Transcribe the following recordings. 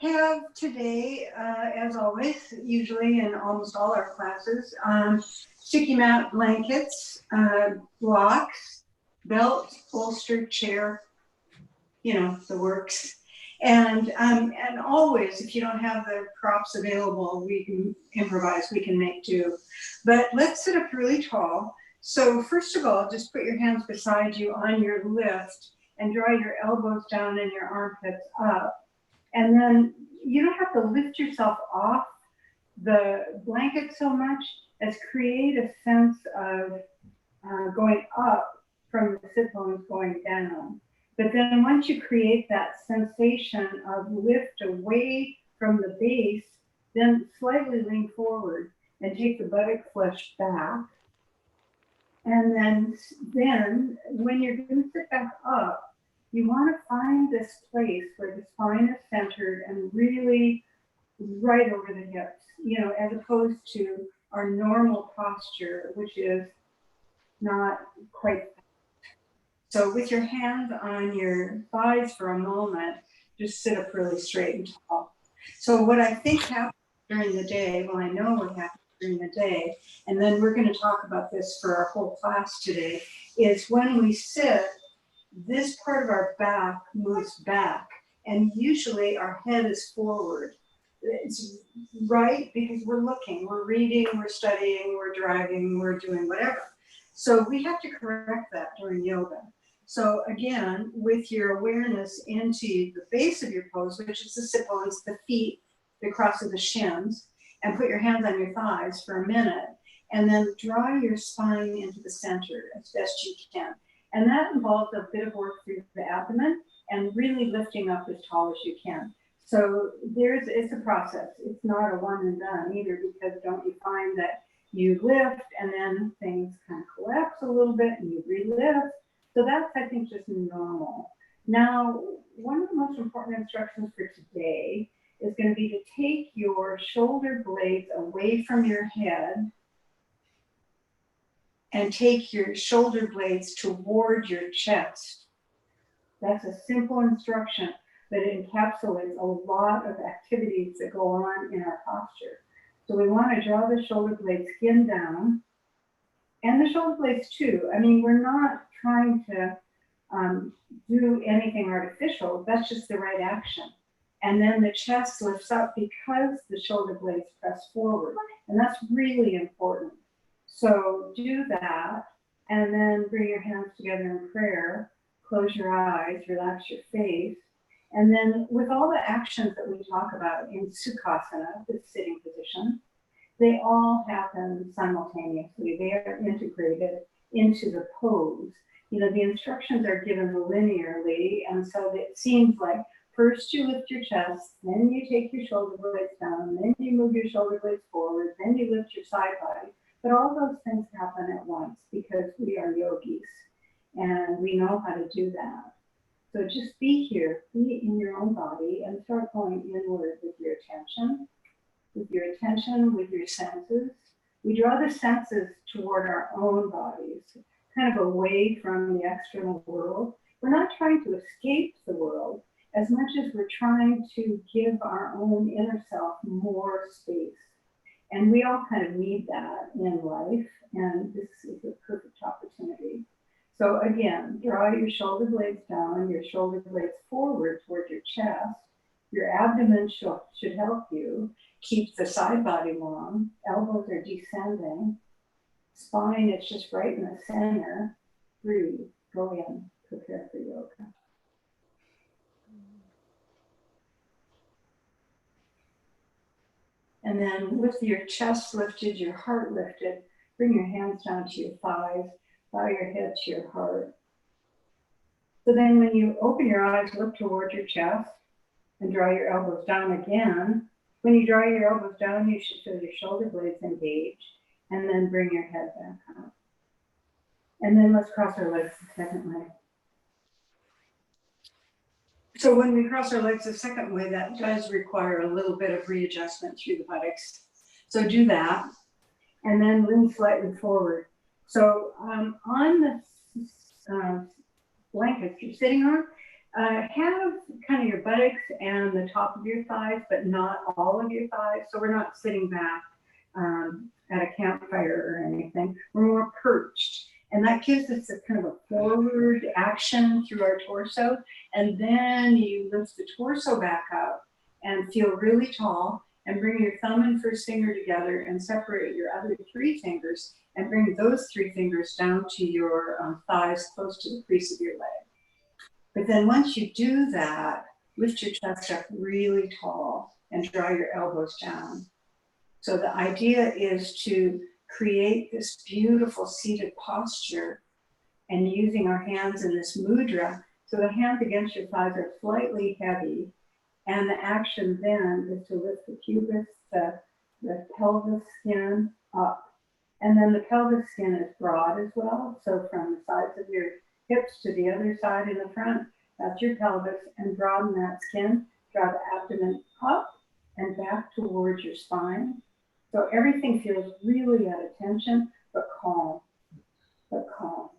have today, as always, usually in almost all our classes, sticky mat blankets, blocks, belt, bolster, chair, you know, the works. And always, if you don't have the props available, we can improvise, we can make do. But let's sit up really tall. So first of all, just put your hands beside you on your lift and draw your elbows down and your armpits up. And then you don't have to lift yourself off the blanket so much as create a sense of going up from the sit bones going down. But then once you create that sensation of lift away from the base, then slightly lean forward and take the buttock flesh back. And then when you're going to sit back up, you want to find this place where the spine is centered and really right over the hips, you know, as opposed to our normal posture, which is not quite. So with your hands on your thighs for a moment, just sit up really straight and tall. So what I think happens during the day, well, I know what happens during the day, and then we're going to talk about this for our whole class today, is when we sit, this part of our back moves back, and usually our head is forward. It's right because we're looking, we're reading, we're studying, we're driving, we're doing whatever. So we have to correct that during yoga. So again, with your awareness into the base of your pose, which is the sit bones, the feet, the cross of the shins, and put your hands on your thighs for a minute, and then draw your spine into the center as best you can. And that involves a bit of work through the abdomen and really lifting up as tall as you can. So it's a process. It's not a one and done either, because don't you find that you lift and then things kind of collapse a little bit and you relift. So that's, I think, just normal. Now, one of the most important instructions for today is going to be to take your shoulder blades away from your head and take your shoulder blades toward your chest. That's a simple instruction, but it encapsulates a lot of activities that go on in our posture. So we want to draw the shoulder blades skin down, and the shoulder blades too. I mean, we're not trying to do anything artificial. That's just the right action. And then the chest lifts up because the shoulder blades press forward. And that's really important. So do that, and then bring your hands together in prayer. Close your eyes, relax your face. And then with all the actions that we talk about in Sukhasana, the sitting position, they all happen simultaneously. They are integrated into the pose. You know, the instructions are given linearly, and so it seems like first you lift your chest, then you take your shoulder blades down, then you move your shoulder blades forward, then you lift your side body. But all those things happen at once because we are yogis and we know how to do that. So just be here, be in your own body, and start going inward with your attention, with your senses. We draw the senses toward our own bodies, kind of away from the external world. We're not trying to escape the world as much as we're trying to give our own inner self more space. And we all kind of need that in life, and this is a perfect opportunity. So again, draw your shoulder blades down, your shoulder blades forward toward your chest. Your abdomen should help you keep the side body long. Elbows are descending. Spine is just right in the center. Breathe, go in, prepare for yoga. And then with your chest lifted, your heart lifted, bring your hands down to your thighs, bow your head to your heart. So then when you open your eyes, look toward your chest and draw your elbows down again. When you draw your elbows down, you should feel your shoulder blades engaged, and then bring your head back up. And then let's cross our legs the second way. So when we cross our legs the second way, that does require a little bit of readjustment through the buttocks. So do that, and then lean slightly forward. So on the blankets you're sitting on, Have kind of your buttocks and the top of your thighs, but not all of your thighs. So we're not sitting back at a campfire or anything. We're more perched. And that gives us a kind of a forward action through our torso. And then you lift the torso back up and feel really tall and bring your thumb and first finger together and separate your other three fingers and bring those three fingers down to your thighs close to the crease of your leg. But then once you do that, lift your chest up really tall and draw your elbows down. So the idea is to create this beautiful seated posture and using our hands in this mudra. So the hands against your thighs are slightly heavy. And the action then is to lift the pubis, the pelvis skin up. And then the pelvis skin is broad as well. So from the sides of your hips to the other side in the front, that's your pelvis, and broaden that skin. Draw the abdomen up and back towards your spine. So everything feels really at attention, but calm, but calm.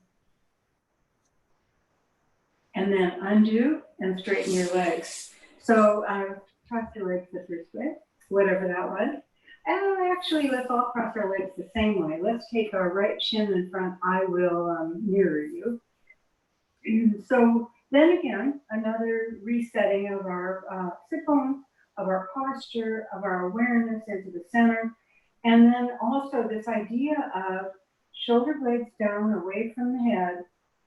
And then undo and straighten your legs. So cross your legs the first way, whatever that was. And actually, let's all cross our legs the same way. Let's take our right shin in front. I will mirror you. So then again, another resetting of our sit bones, of our posture, of our awareness into the center. And then also this idea of shoulder blades down away from the head,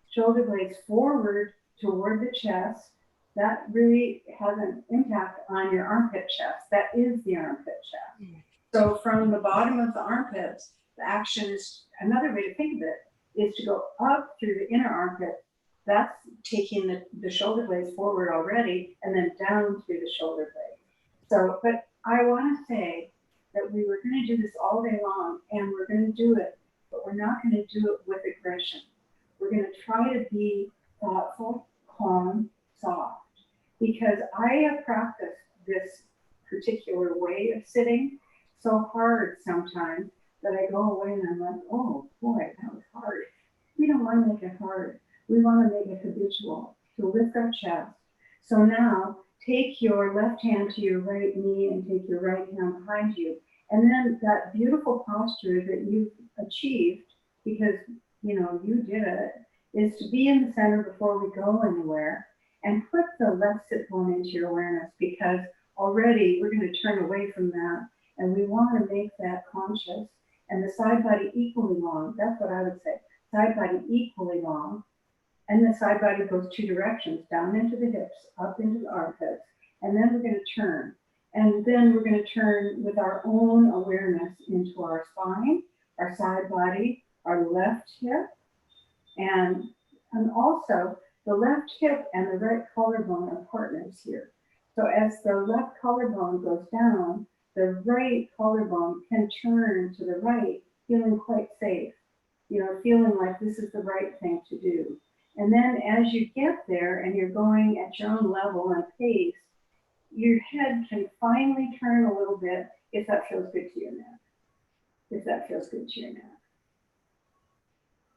shoulder blades forward toward the chest. That really has an impact on your armpit chest. That is the armpit chest. So from the bottom of the armpits, the action is, another way to think of it, is to go up through the inner armpit. That's taking the shoulder blades forward already, and then down through the shoulder blades. So, but I want to say that we were going to do this all day long, and we're going to do it, but we're not going to do it with aggression. We're going to try to be thoughtful, calm, soft, because I have practiced this particular way of sitting so hard sometimes that I go away and I'm like, oh boy, that was hard. We don't want to make it hard. We want to make it habitual, to lift our chest. So now take your left hand to your right knee and take your right hand behind you. And then that beautiful posture that you've achieved, because you did it, is to be in the center before we go anywhere and put the left sit bone into your awareness, because already we're going to turn away from that and we want to make that conscious. And the side body equally long, that's what I would say, side body equally long. And the side body goes two directions, down into the hips, up into the armpits, and then we're going to turn. And then we're going to turn with our own awareness into our spine, our side body, our left hip, and also the left hip and the right collarbone are partners here. So as the left collarbone goes down, the right collarbone can turn to the right, feeling quite safe, feeling like this is the right thing to do. And then as you get there and you're going at your own level and pace, your head can finally turn a little bit if that feels good to your neck. If that feels good to your neck.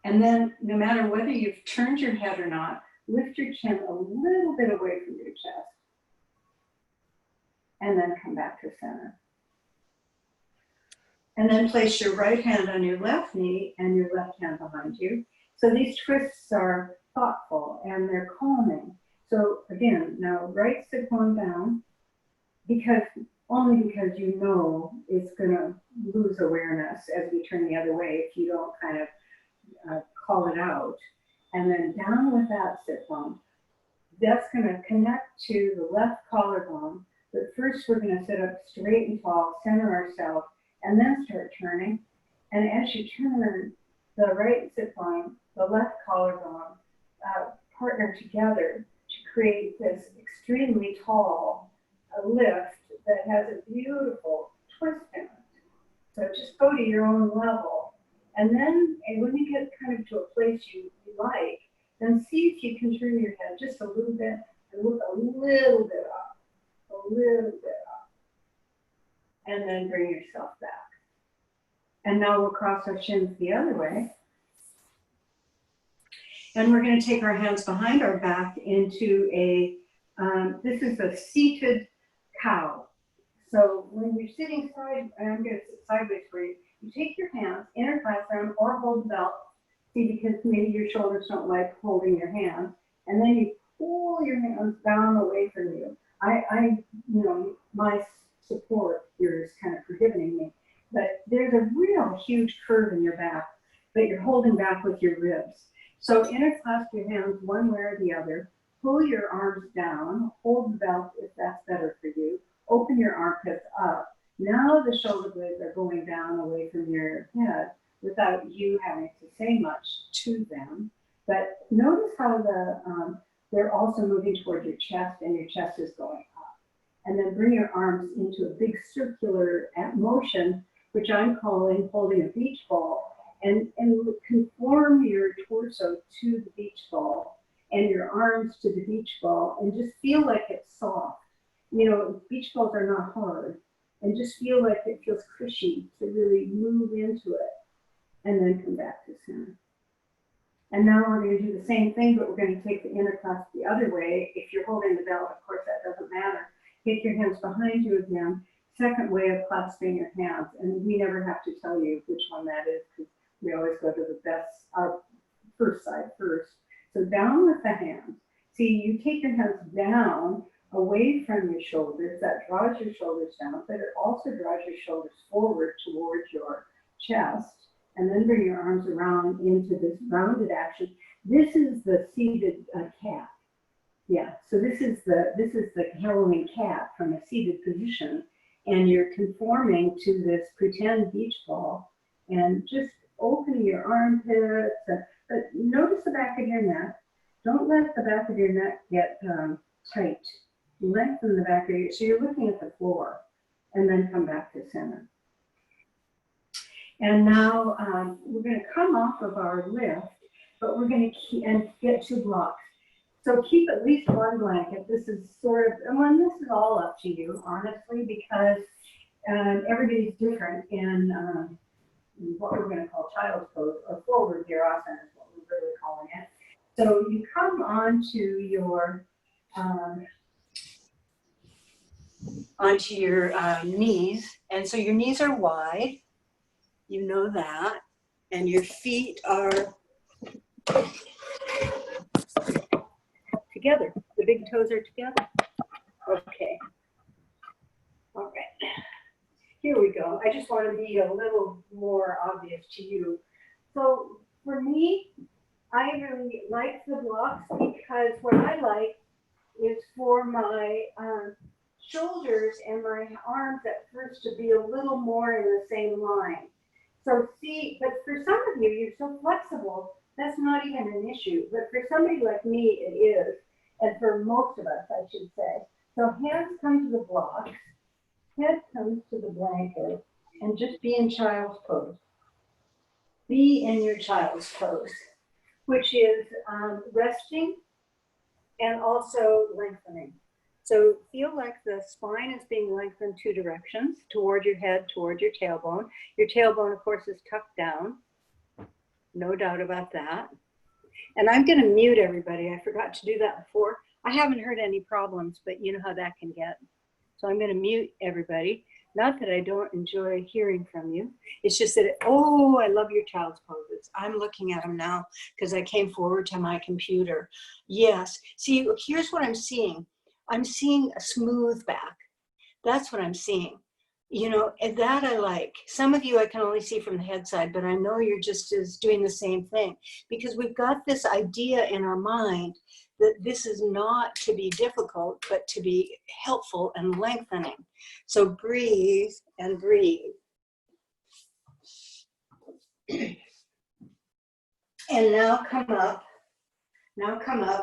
And then no matter whether you've turned your head or not, lift your chin a little bit away from your chest. And then come back to center. And then place your right hand on your left knee and your left hand behind you. So these twists are thoughtful and they're calming. So again, now right sit bone down, only because it's going to lose awareness as we turn the other way if you don't kind of call it out. And then down with that sit bone. That's going to connect to the left collarbone. But first we're going to sit up straight and tall, center ourselves, and then start turning. And as you turn, the right sit bone, the left collarbone partner together to create this extremely tall lift that has a beautiful twist in it. So just go to your own level. And then when you get kind of to a place you like, then see if you can turn your head just a little bit and look a little bit up, and then bring yourself back. And now we'll cross our shins the other way. And we're going to take our hands behind our back into a, this is a seated cow. So when you're sitting side, and I'm going to sit sideways for you, you take your hands, interclasp them, or hold the belt. See, because maybe your shoulders don't like holding your hands. And then you pull your hands down away from you. You know, my support here is kind of prohibiting me. But there's a real huge curve in your back that you're holding back with your ribs. So interclasp your hands one way or the other. Pull your arms down. Hold the belt if that's better for you. Open your armpits up. Now the shoulder blades are going down away from your head without you having to say much to them. But notice how they're also moving toward your chest, and your chest is going up. And then bring your arms into a big circular motion, which I'm calling holding a beach ball, and conform your torso to the beach ball and your arms to the beach ball, and just feel like it's soft. You know, beach balls are not hard, and just feel like it feels cushy to really move into it, and then come back to center. And now we're going to do the same thing, but we're going to take the interclasp the other way. If you're holding the belt, of course, that doesn't matter. Take your hands behind you again. Second way of clasping your hands, and we never have to tell you which one that is, because we always go to the best, our first side first. So down with the hands. See, you take your hands down away from your shoulders. That draws your shoulders down, but it also draws your shoulders forward towards your chest. And then bring your arms around into this rounded action. This is the seated cat. Yeah, so this is the Halloween cat from a seated position, and you're conforming to this pretend beach ball, and just opening your armpits. But notice the back of your neck. Don't let the back of your neck get tight. Lengthen the back of your, so you're looking at the floor, and then come back to center. And now we're going to come off of our lift, but we're going to get 2 blocks. So keep at least 1 blanket. This is sort of, and this is all up to you, honestly, because everybody's different in what we're going to call child's pose, or forward virasana is what we're really calling it. So you come onto your knees, and so your knees are wide. You know that, and your feet are together. The big toes are together. Okay. All right. Here we go. I just want to be a little more obvious to you. So for me, I really like the blocks, because what I like is for my shoulders and my arms at first to be a little more in the same line. So see, but for some of you, you're so flexible, that's not even an issue. But for somebody like me, it is. And for most of us, I should say. So hands come to the blocks, head comes to the blanket, and just be in child's pose. Be in your child's pose, which is resting and also lengthening. So feel like the spine is being lengthened 2 directions, toward your head, toward your tailbone. Your tailbone, of course, is tucked down. No doubt about that. And I'm going to mute everybody. I forgot to do that before. I haven't heard any problems, but you know how that can get. So I'm going to mute everybody. Not that I don't enjoy hearing from you. It's just that, I love your child's poses. I'm looking at them now because I came forward to my computer. Yes. See, here's what I'm seeing. I'm seeing a smooth back. That's what I'm seeing. You know, and that I like. Some of you I can only see from the head side, but I know you're just as doing the same thing, because we've got this idea in our mind that this is not to be difficult, but to be helpful and lengthening. So breathe and breathe. And now come up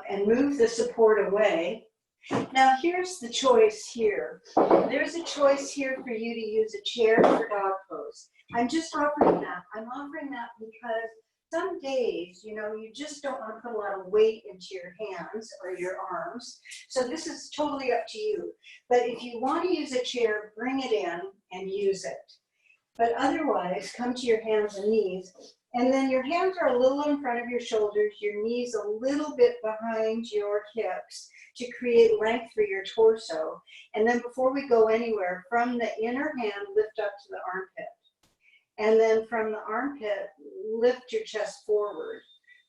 and move the support away. Now here's the choice here. There's a choice here for you to use a chair for dog pose. I'm just offering that. I'm offering that because some days, you know, you just don't want to put a lot of weight into your hands or your arms. So this is totally up to you. But if you want to use a chair, bring it in and use it. But otherwise, come to your hands and knees And then your hands are a little in front of your shoulders, your knees a little bit behind your hips to create length for your torso. And then before we go anywhere, from the inner hand, lift up to the armpit. And then from the armpit, lift your chest forward.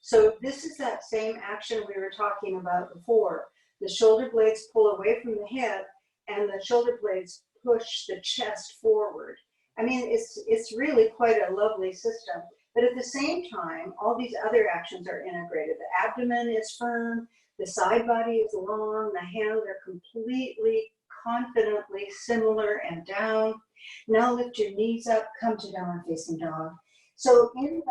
So this is that same action we were talking about before. The shoulder blades pull away from the hip, and the shoulder blades push the chest forward. I mean, it's really quite a lovely system. But at the same time, all these other actions are integrated. The abdomen is firm, the side body is long, the hands are completely, confidently similar and down. Now lift your knees up, come to downward facing dog. So in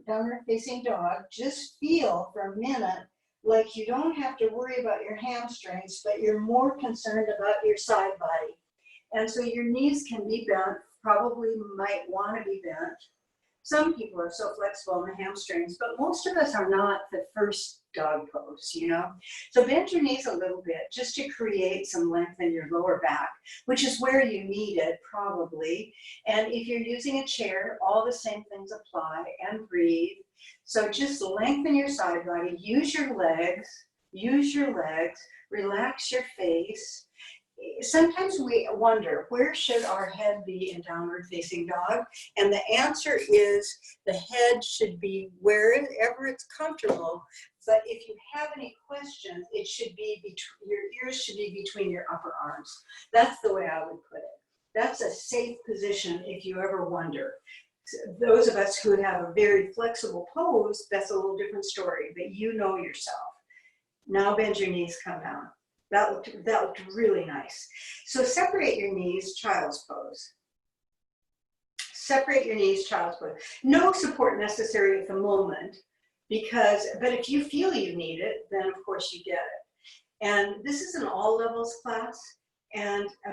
downward facing dog, just feel for a minute like you don't have to worry about your hamstrings, but you're more concerned about your side body. And so your knees can be bent, probably might want to be bent. Some people are so flexible in the hamstrings, but most of us are not the first dog pose, you know? So bend your knees a little bit just to create some length in your lower back, which is where you need it probably. And if you're using a chair, all the same things apply, and breathe. So just lengthen your side body, use your legs, relax your face. Sometimes we wonder, where should our head be in downward facing dog? And the answer is the head should be wherever it's comfortable. But if you have any questions, it should be your ears should be between your upper arms. That's the way I would put it. That's a safe position if you ever wonder. Those of us who have a very flexible pose, that's a little different story, but you know yourself. Now bend your knees, come down. That looked really nice. So separate your knees, child's pose. Separate your knees, child's pose. No support necessary at the moment, but if you feel you need it, then of course you get it. And this is an all levels class,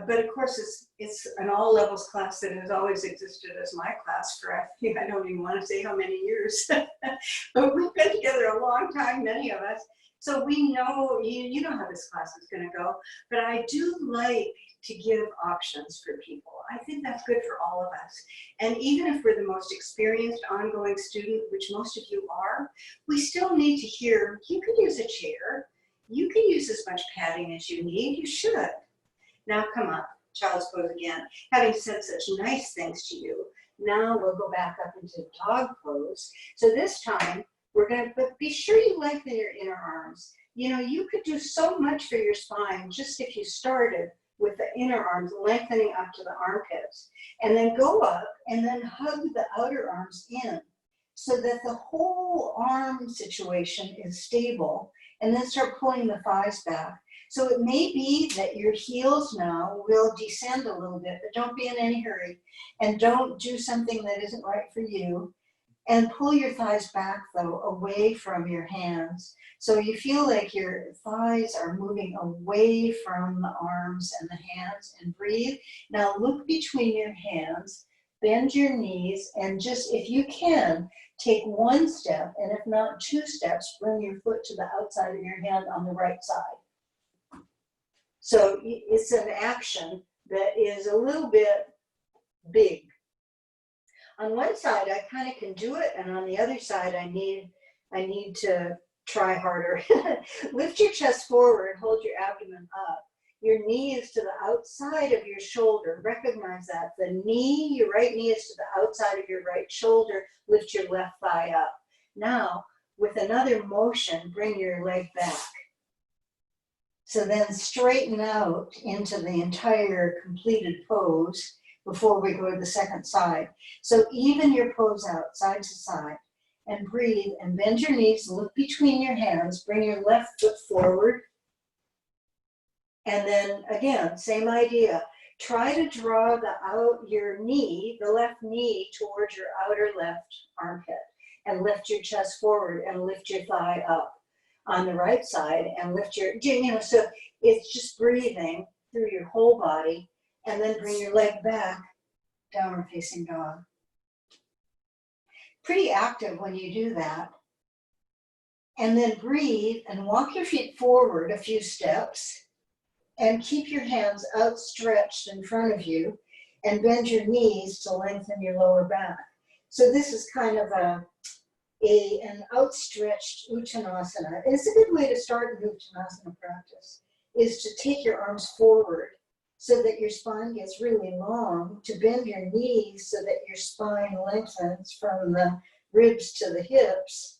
but of course it's an all levels class that has always existed as my class for, I don't even want to say how many years, but we've been together a long time, many of us. So we know, you know how this class is going to go, but I do like to give options for people. I think that's good for all of us. And even if we're the most experienced ongoing student, which most of you are, we still need to hear, you could use a chair, you can use as much padding as you need, you should. Now come up, child's pose again. Having said such nice things to you, now we'll go back up into dog pose. So this time, but be sure you lengthen your inner arms. You know, you could do so much for your spine just if you started with the inner arms lengthening up to the armpits, and then go up and then hug the outer arms in so that the whole arm situation is stable, and then start pulling the thighs back. So it may be that your heels now will descend a little bit, but don't be in any hurry, and don't do something that isn't right for you. And pull your thighs back, though, away from your hands. So you feel like your thighs are moving away from the arms and the hands, and breathe. Now look between your hands, bend your knees, and just, if you can, take one step, and if not 2 steps, bring your foot to the outside of your hand on the right side. So it's an action that is a little bit big. On one side, I kind of can do it, and on the other side, I need to try harder. Lift your chest forward, hold your abdomen up. Your knee is to the outside of your shoulder. Recognize that. The knee, your right knee is to the outside of your right shoulder. Lift your left thigh up. Now, with another motion, bring your leg back. So then straighten out into the entire completed pose before we go to the second side. So even your pose out, side to side, and breathe, and bend your knees, look between your hands, bring your left foot forward, and then again, same idea. Try to draw your knee, the left knee, towards your outer left armpit, and lift your chest forward, and lift your thigh up on the right side, and lift your, so it's just breathing through your whole body. And then bring your leg back, downward facing dog. Pretty active when you do that. And then breathe and walk your feet forward a few steps, and keep your hands outstretched in front of you, and bend your knees to lengthen your lower back. So this is kind of an outstretched Uttanasana. And it's a good way to start an Uttanasana practice, is to take your arms forward so that your spine gets really long, to bend your knees so that your spine lengthens from the ribs to the hips.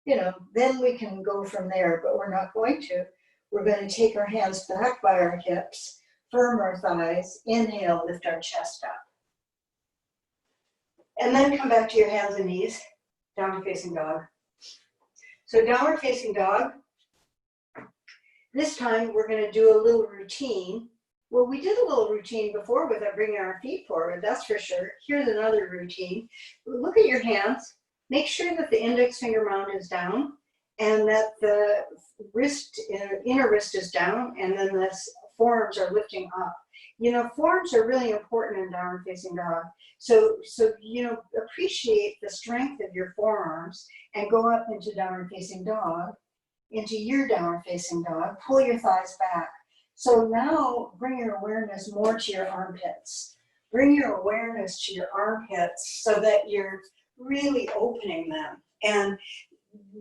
You know, then we can go from there, but we're not going to. We're going to take our hands back by our hips, firm our thighs, inhale, lift our chest up. And then come back to your hands and knees, downward facing dog. So downward facing dog, this time we're going to do a little routine. Well, we did a little routine before without bringing our feet forward, that's for sure. Here's another routine. Look at your hands. Make sure that the index finger mound is down and that the wrist, inner wrist is down, and then the forearms are lifting up. You know, forearms are really important in downward facing dog. So you know, appreciate the strength of your forearms and go up into downward facing dog, into your downward facing dog. Pull your thighs back. So now bring your awareness more to your armpits. Bring your awareness to your armpits so that you're really opening them. And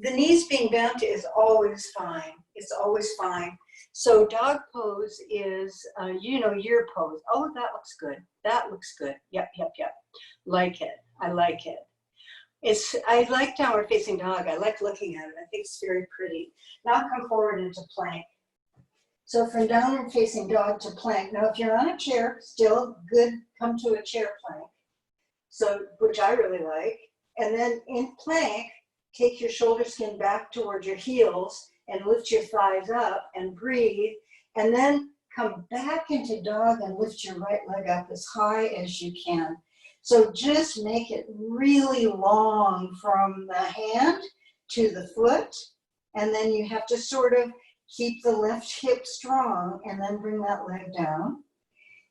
the knees being bent is always fine. It's always fine. So dog pose is, you know, your pose. Oh, that looks good. That looks good. Yep. Like it. I like it. I like downward facing dog. I like looking at it. I think it's very pretty. Now come forward into plank. So from downward facing dog to plank. Now if you're on a chair, still good, come to a chair plank. So, which I really like. And then in plank, take your shoulder skin back towards your heels and lift your thighs up and breathe. And then come back into dog and lift your right leg up as high as you can. So just make it really long from the hand to the foot. And then you have to sort of keep the left hip strong and then bring that leg down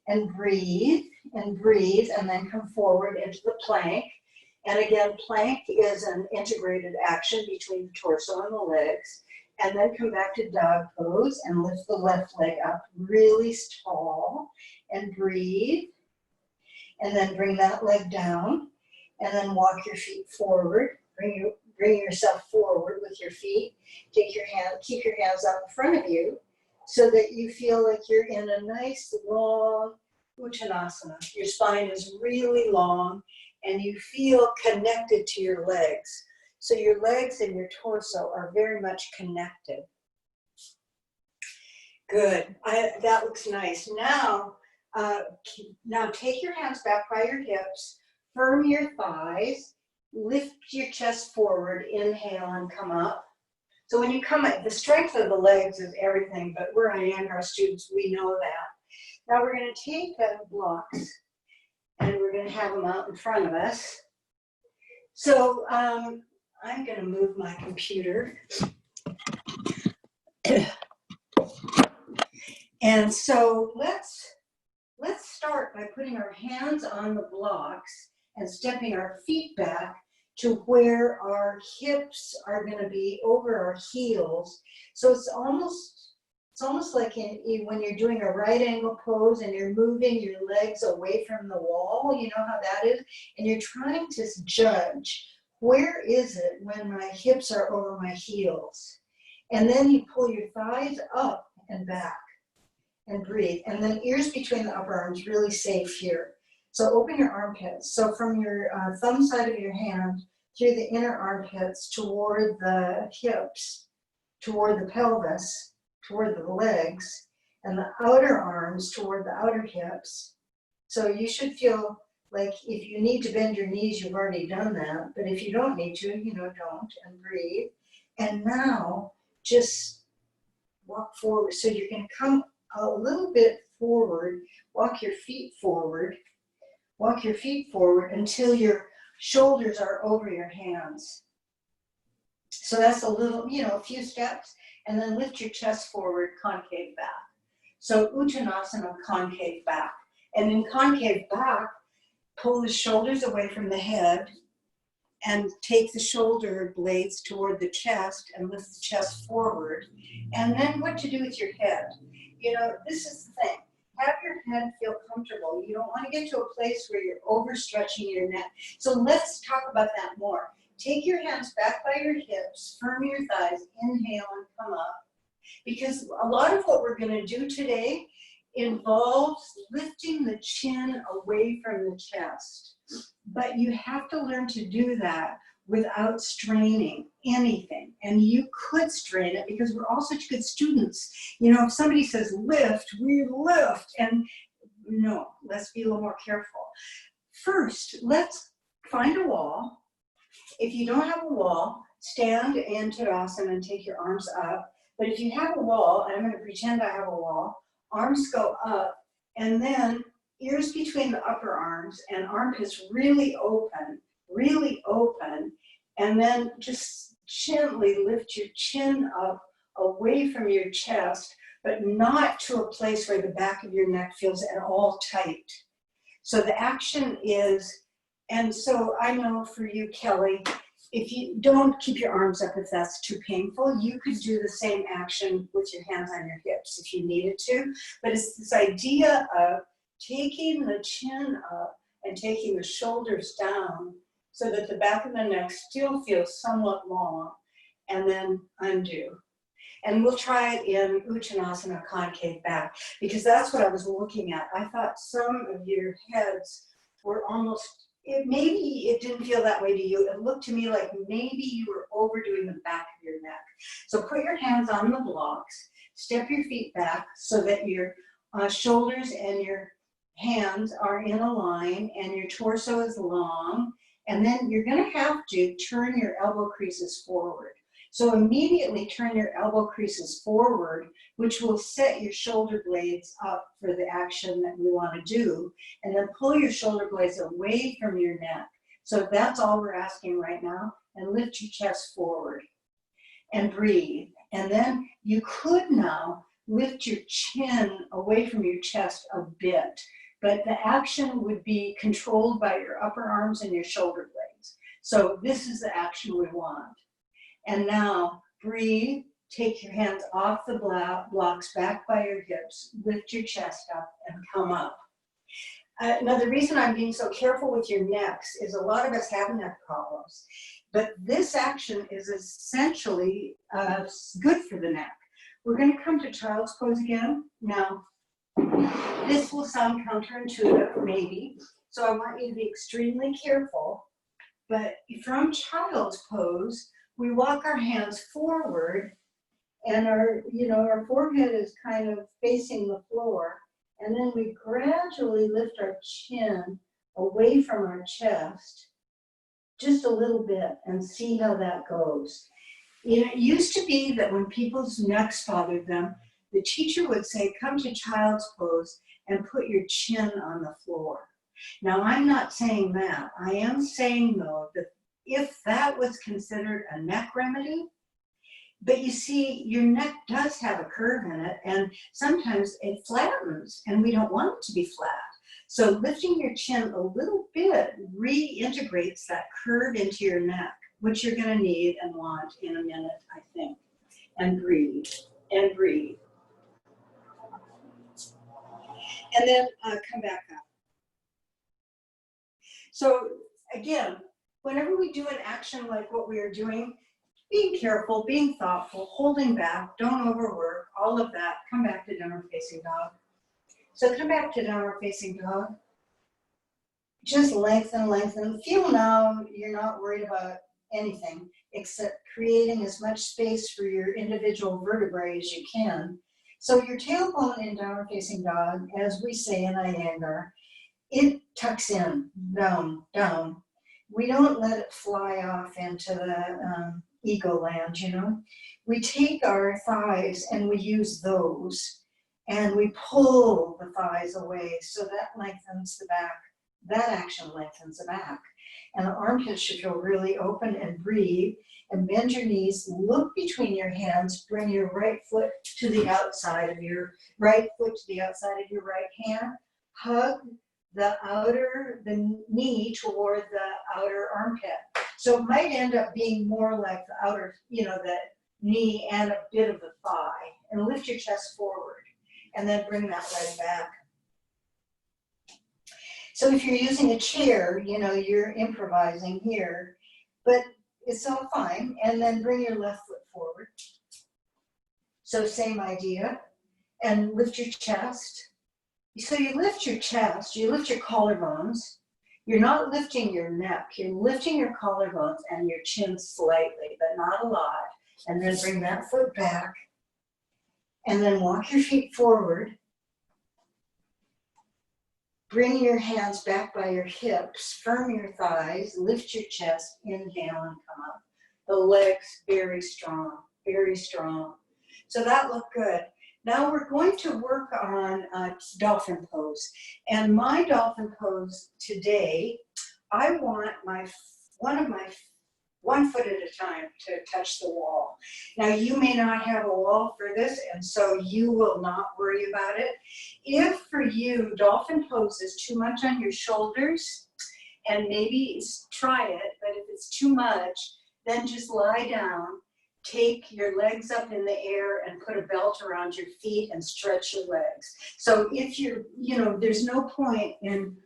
and breathe, and then come forward into the plank. And again, plank is an integrated action between the torso and the legs. And then come back to dog pose and lift the left leg up really tall and breathe. And then bring that leg down and then walk your feet forward. Bring yourself forward with your feet. Keep your hands out in front of you so that you feel like you're in a nice long Uttanasana. Your spine is really long and you feel connected to your legs. So your legs and your torso are very much connected. Good. That looks nice. Now take your hands back by your hips, firm your thighs, lift your chest forward, inhale and come up. So when you come up, the strength of the legs is everything, but we're Iyengar students, we know that. Now we're going to take the blocks and we're going to have them out in front of us. So I'm going to move my computer. And so let's start by putting our hands on the blocks and stepping our feet back to where our hips are going to be over our heels. So it's almost like when you're doing a right angle pose and you're moving your legs away from the wall, you know how that is? And you're trying to judge, where is it when my hips are over my heels? And then you pull your thighs up and back and breathe. And then ears between the upper arms, really safe here. So open your armpits. So from your thumb side of your hand through the inner armpits toward the hips, toward the pelvis, toward the legs, and the outer arms toward the outer hips. So you should feel like if you need to bend your knees, you've already done that. But if you don't need to, don't, and breathe. And now just walk forward. So you're going to come a little bit forward, walk your feet forward until your shoulders are over your hands. So that's a little, a few steps, and then lift your chest forward, concave back. So Uttanasana, concave back. And in concave back, pull the shoulders away from the head and take the shoulder blades toward the chest and lift the chest forward. And then what to do with your head. This is the thing. have your head feel comfortable. You don't want to get to a place where you're overstretching your neck. So let's talk about that more. Take your hands back by your hips, firm your thighs, inhale and come up. Because a lot of what we're going to do today involves lifting the chin away from the chest. But you have to learn to do that without straining anything. And you could strain it because we're all such good students. You know, if somebody says lift, we lift. And no, let's be a little more careful. First, let's find a wall. If you don't have a wall, stand in Tadasana and take your arms up. But if you have a wall, and I'm going to pretend I have a wall, arms go up, and then ears between the upper arms and armpits really open, and then just gently lift your chin up away from your chest, but not to a place where the back of your neck feels at all tight. So the action is, and so I know for you, Kelly, if you don't keep your arms up if that's too painful, you could do the same action with your hands on your hips if you needed to. But it's this idea of taking the chin up and taking the shoulders down so that the back of the neck still feels somewhat long, and then undo. And we'll try it in Uttanasana, concave back, because that's what I was looking at. I thought some of your heads were almost, maybe it didn't feel that way to you. It looked to me like maybe you were overdoing the back of your neck. So put your hands on the blocks, step your feet back so that your shoulders and your hands are in a line and your torso is long. And then you're going to have to turn your elbow creases forward. So immediately turn your elbow creases forward, which will set your shoulder blades up for the action that we want to do. And then pull your shoulder blades away from your neck. So that's all we're asking right now. And lift your chest forward and breathe. And then you could now lift your chin away from your chest a bit. But the action would be controlled by your upper arms and your shoulder blades. So this is the action we want. And now breathe, take your hands off the blocks back by your hips, lift your chest up and come up. Now the reason I'm being so careful with your necks is a lot of us have neck problems, but this action is essentially good for the neck. We're going to come to child's pose again. Now, this will sound counterintuitive, maybe, so I want you to be extremely careful, but from child's pose, we walk our hands forward and our forehead is kind of facing the floor. And then we gradually lift our chin away from our chest just a little bit and see how that goes. You know, it used to be that when people's necks bothered them, the teacher would say, come to child's pose and put your chin on the floor. Now, I'm not saying that. I am saying, though, that if that was considered a neck remedy, but you see, your neck does have a curve in it, and sometimes it flattens, and we don't want it to be flat. So lifting your chin a little bit reintegrates that curve into your neck, which you're going to need and want in a minute, I think. And breathe, and breathe. And then come back up. So again, whenever we do an action like what we are doing, being careful, being thoughtful, holding back, don't overwork, all of that, come back to downward facing dog. So come back to downward facing dog. Just lengthen, lengthen. Feel now you're not worried about anything except creating as much space for your individual vertebrae as you can. So your tailbone in downward facing dog, as we say in Iyengar, it tucks in, down, down. We don't let it fly off into the ego land, you know. We take our thighs and we use those and we pull the thighs away so that lengthens the back. That action lengthens the back. And the armpits should feel really open, and breathe and bend your knees, look between your hands, bring your right foot to the outside of your right hand, hug the knee toward the outer armpit. So it might end up being more like the outer, the knee and a bit of the thigh. And lift your chest forward. And then bring that leg back. So if you're using a chair, you know, you're improvising here, but it's all fine. And then bring your left foot forward. So same idea. And lift your chest. So you lift your chest, you lift your collarbones. You're not lifting your neck, you're lifting your collarbones and your chin slightly, but not a lot. And then bring that foot back. And then walk your feet forward. Bring your hands back by your hips, firm your thighs, lift your chest, inhale and come up. The legs very strong, very strong. So that looked good. Now we're going to work on dolphin pose. And my dolphin pose today, I want one foot at a time to touch the wall. Now you may not have a wall for this, and so you will not worry about it. If for you dolphin pose is too much on your shoulders, and maybe try it, but if it's too much, then just lie down, take your legs up in the air and put a belt around your feet and stretch your legs. So if you're, there's no point in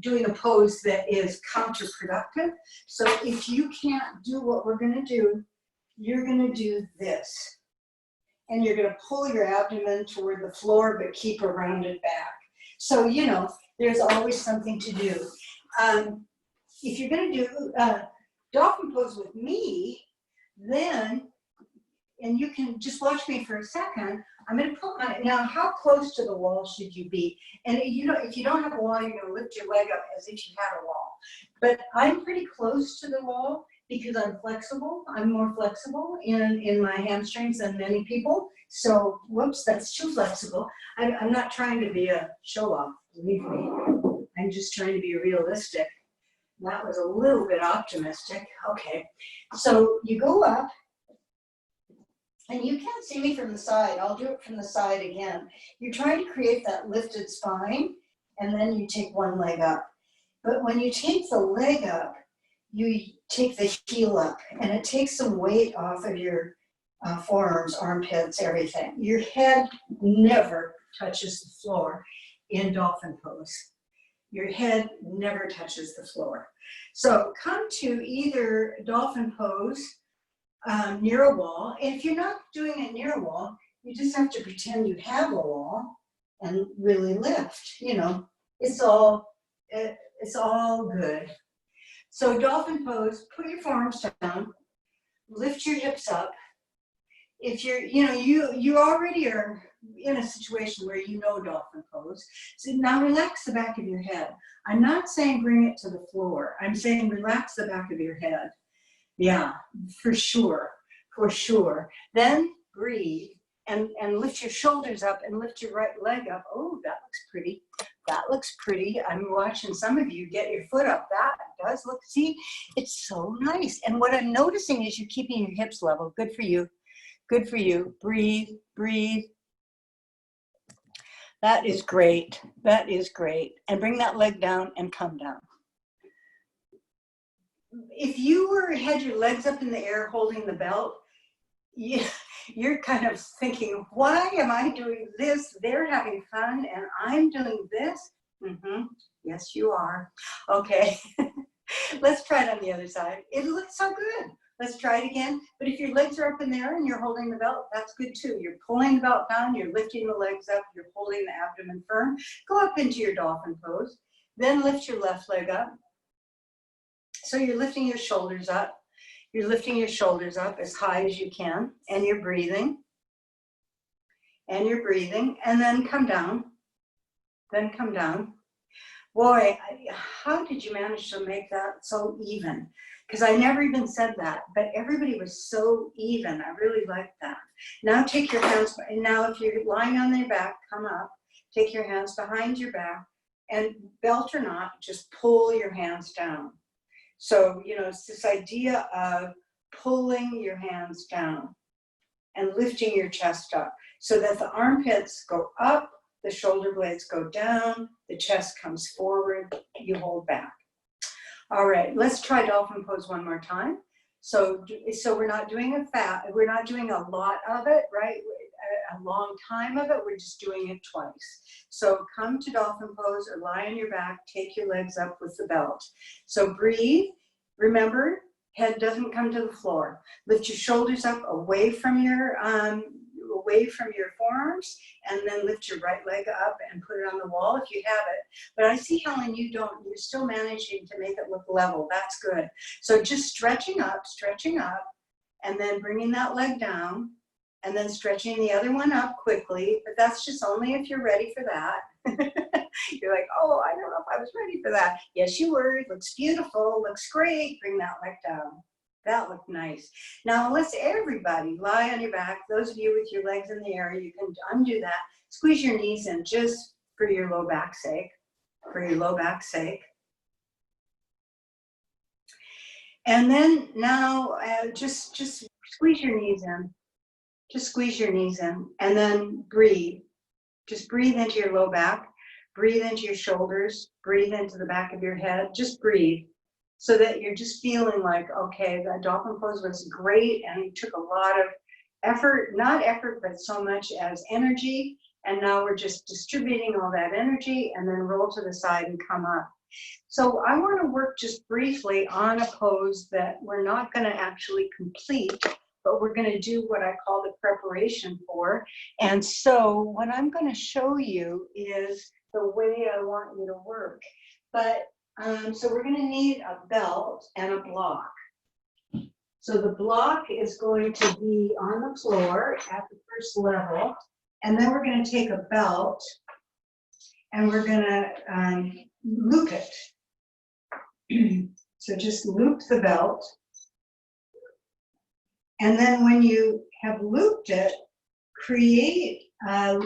doing a pose that is counterproductive. So if you can't do what we're gonna do, you're gonna do this. And you're gonna pull your abdomen toward the floor, but keep a rounded back. So, there's always something to do. If you're gonna do dolphin pose with me, then, and you can just watch me for a second, I'm going to put now how close to the wall should you be? And if you don't have a wall, you're going to lift your leg up as if you had a wall. But I'm pretty close to the wall because I'm flexible. I'm more flexible in my hamstrings than many people. So, whoops, that's too flexible. I'm not trying to be a show-off, believe me. I'm just trying to be realistic. That was a little bit optimistic. Okay, so you go up, and you can't see me from the side. I'll do it from the side again. You're trying to create that lifted spine, and then you take one leg up. But when you take the leg up, you take the heel up, and it takes some weight off of your forearms, armpits, everything. Your head never touches the floor in dolphin pose. Your head never touches the floor. So come to either dolphin pose near a wall. And if you're not doing it near a wall, you just have to pretend you have a wall and really lift. It's all good. So dolphin pose, put your forearms down, lift your hips up. If you're, you already are in a situation where dolphin pose. So now relax the back of your head. I'm not saying bring it to the floor. I'm saying relax the back of your head. Yeah, for sure. Then breathe and lift your shoulders up and lift your right leg up. Oh, that looks pretty. I'm watching some of you get your foot up. That does look, see, it's so nice. And what I'm noticing is you're keeping your hips level. Good for you. Breathe. That is great. And bring that leg down and come down. If you had your legs up in the air holding the belt, you're kind of thinking, why am I doing this? They're having fun and I'm doing this. Yes, you are. Okay. Let's try it on the other side. It looks so good. Let's try it again. But if your legs are up in the air and you're holding the belt, that's good too. You're pulling the belt down, you're lifting the legs up, you're holding the abdomen firm. Go up into your dolphin pose. Then lift your left leg up. So you're lifting your shoulders up. You're lifting your shoulders up as high as you can, and you're breathing. And then come down. Boy, how did you manage to make that so even? Because I never even said that, but everybody was so even. I really liked that. Now take your hands, now if you're lying on your back, come up. Take your hands behind your back, and belt or not, just pull your hands down. So, it's this idea of pulling your hands down and lifting your chest up so that the armpits go up, the shoulder blades go down, the chest comes forward, you hold back. All right, let's try dolphin pose one more time. So we're not doing a lot of it, right? a long time of it. We're just doing it twice. So come to dolphin pose or lie on your back, take your legs up with the belt. So breathe. Remember, head doesn't come to the floor. Lift your shoulders up away from your forearms, and then lift your right leg up and put it on the wall if you have it. But I see, Helen, you don't. You're still managing to make it look level. That's good. So just stretching up, and then bringing that leg down, and then stretching the other one up quickly. But that's just only if you're ready for that. You're like, oh, I don't know if I was ready for that. Yes, you were. It looks beautiful. Looks great. Bring that leg down. That looked nice. Now let's everybody lie on your back. Those of you with your legs in the air, you can undo that. Squeeze your knees in just for your low back sake. And then now just squeeze your knees in. Just squeeze your knees in and then breathe. Just breathe into your low back. Breathe into your shoulders. Breathe into the back of your head. Just breathe. So that you're just feeling like, okay, that dolphin pose was great and it took a lot of effort, not effort, but so much as energy. And now we're just distributing all that energy and then roll to the side and come up. So I want to work just briefly on a pose that we're not going to actually complete, but we're going to do what I call the preparation for. And so what I'm going to show you is the way I want you to work. But so we're going to need a belt and a block. So the block is going to be on the floor at the first level, and then we're going to take a belt and we're going to loop it. So just loop the belt, and then when you have looped it, create a